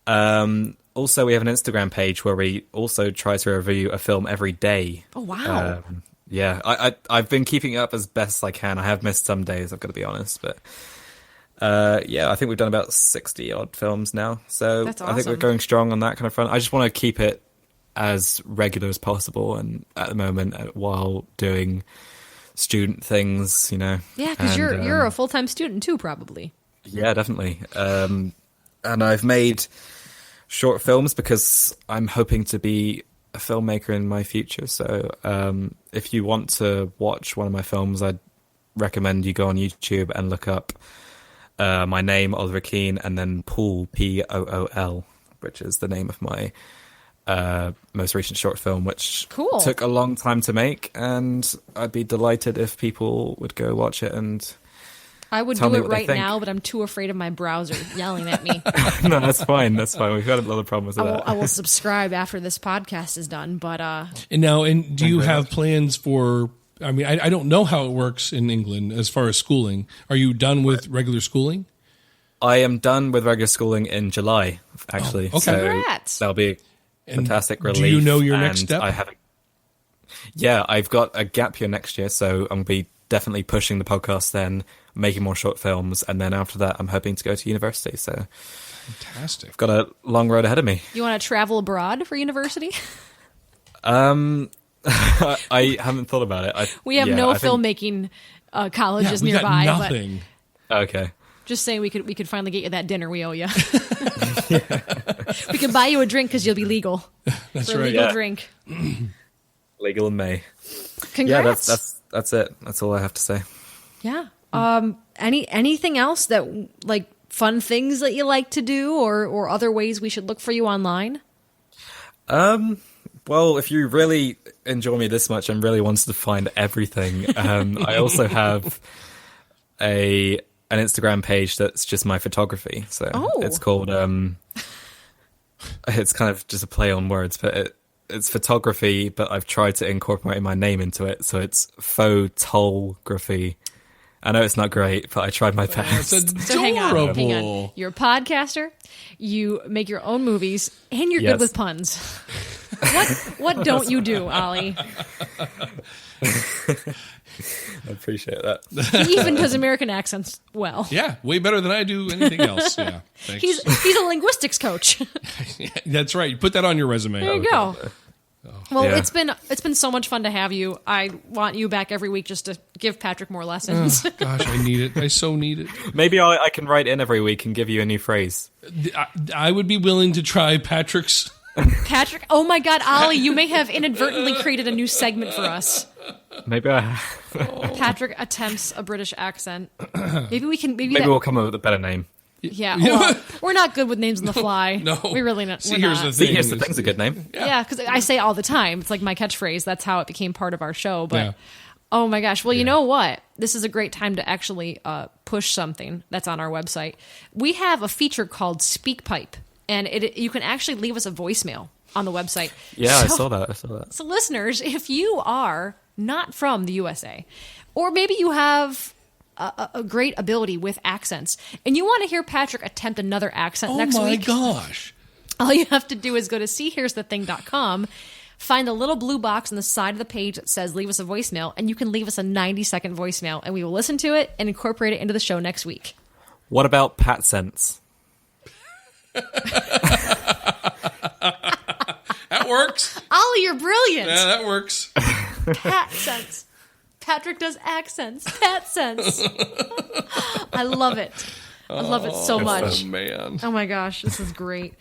Also, we have an Instagram page where we also try to review a film every day. Oh, wow. Yeah, I've been keeping it up as best I can. I have missed some days, I've got to be honest. But I think we've done about 60-odd films now. So that's awesome. I think we're going strong on that kind of front. I just want to keep it as regular as possible. And at the moment, while doing student things, Yeah, because you're a full-time student too, probably. Yeah, definitely. And I've made short films because I'm hoping to be a filmmaker in my future. So if you want to watch one of my films, I'd recommend you go on YouTube and look up my name, Oliver Keane, and then Pool, Pool, which is the name of my most recent short film, which took a long time to make, and I'd be delighted if people would go watch it and I would do it right now, but I'm too afraid of my browser yelling at me. No, that's fine. That's fine. We've got a lot of problems with that. I will subscribe after this podcast is done, but And do you have plans for? I mean, I don't know how it works in England as far as schooling. Are you done with regular schooling? I am done with regular schooling in July, actually. Oh, okay. So congrats. That'll be a fantastic relief. Do you know your next step? I've got a gap year next year, so I'm going to be definitely pushing the podcast then, making more short films, and then after that I'm hoping to go to university. So fantastic. I've got a long road ahead of me. You want to travel abroad for university? I haven't thought about it. We have no filmmaking colleges nearby. Got nothing. But okay. Just saying we could finally get you that dinner we owe you. We can buy you a drink because you'll be legal. That's for right. A legal drink. Legal in May. Congrats. Yeah, that's it. That's all I have to say. Yeah. Anything else that fun things that you like to do or other ways we should look for you online? Well, if you really enjoy me this much and really wants to find everything, I also have an Instagram page that's just my photography. So it's called it's kind of just a play on words, but it's photography, but I've tried to incorporate my name into it, so it's photography. I know it's not great, but I tried my best. It's adorable. So hang on. You're a podcaster, you make your own movies, and you're good with puns. What don't you do, Ollie? I appreciate that. He even does American accents well. Yeah, way better than I do anything else. Yeah, thanks. He's a linguistics coach. That's right. You put that on your resume. There you go. Well, it's been so much fun to have you. I want you back every week just to give Patrick more lessons. Gosh, I need it. I so need it. Maybe I can write in every week and give you a new phrase. I would be willing to try Patrick's. Patrick, oh my God, Ollie, you may have inadvertently created a new segment for us. Maybe I have. Patrick attempts a British accent. Maybe we'll come up with a better name. Yeah, well, we're not good with names on the fly. No, we really not. Here's the thing. Here's the thing's a good name. Yeah, because I say all the time. It's like my catchphrase. That's how it became part of our show. But oh my gosh, well, you know what? This is a great time to actually push something that's on our website. We have a feature called SpeakPipe, and you can actually leave us a voicemail on the website. Yeah, I saw that. So listeners, if you are not from the USA, or maybe you have a great ability with accents, and you want to hear Patrick attempt another accent next week. Oh my gosh. All you have to do is go to seehere'sthething.com, find the little blue box on the side of the page that says leave us a voicemail, and you can leave us a 90-second voicemail, and we will listen to it and incorporate it into the show next week. What about Pat Sense? That works. Ollie, you're brilliant. Yeah, that works. Pat sense. Patrick does accents. Pat sense. I love it. I love it so much. Oh, man. Oh, my gosh. This is great.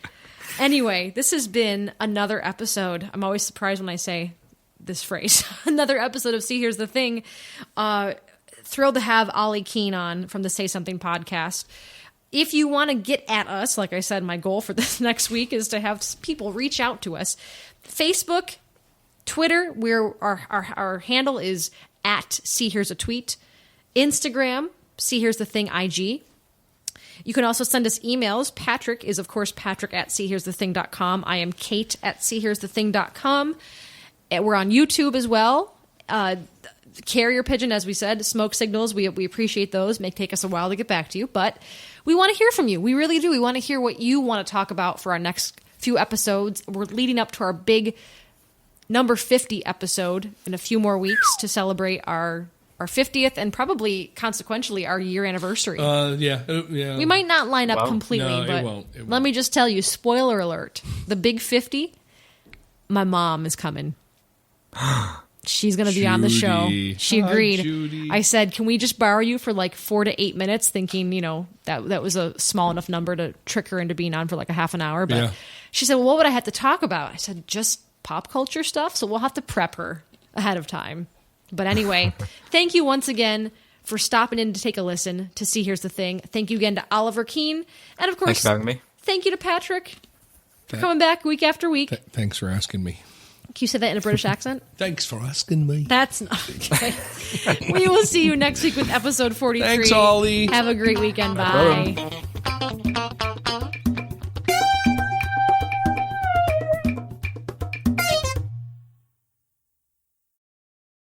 Anyway, this has been another episode. I'm always surprised when I say this phrase. Another episode of See Here's the Thing. Thrilled to have Oliver Keane on from the Say Something podcast. If you want to get at us, like I said, my goal for this next week is to have people reach out to us. Facebook, Twitter, where our handle is at See Here's a Tweet. Instagram, See Here's the Thing IG. You can also send us emails. Patrick is, of course, Patrick at seehere'sthething.com. I am Kate at seehere'sthething.com. We're on YouTube as well. Carrier pigeon, as we said, smoke signals. We appreciate those. May take us a while to get back to you, but we want to hear from you. We really do. We want to hear what you want to talk about for our next few episodes. We're leading up to our big number 50 episode in a few more weeks to celebrate our 50th and probably consequentially our year anniversary. Yeah. We might not line up completely, no, but it won't. Let me just tell you, spoiler alert, the big 50, my mom is coming. She's going to be on the show. She agreed. Judy. I said, can we just borrow you for like 4 to 8 minutes, thinking, that was a small enough number to trick her into being on for like a half an hour. But she said, well, what would I have to talk about? I said, just pop culture stuff. So we'll have to prep her ahead of time. But anyway, thank you once again for stopping in to take a listen to See Here's the Thing. Thank you again to Oliver Keane. And of course, thanks for having me. Thank you to Patrick for coming back week after week. Thanks for asking me. Can you say that in a British accent? Thanks for asking me. That's not okay. We will see you next week with episode 43. Thanks, Ollie. Have a great weekend. Bye.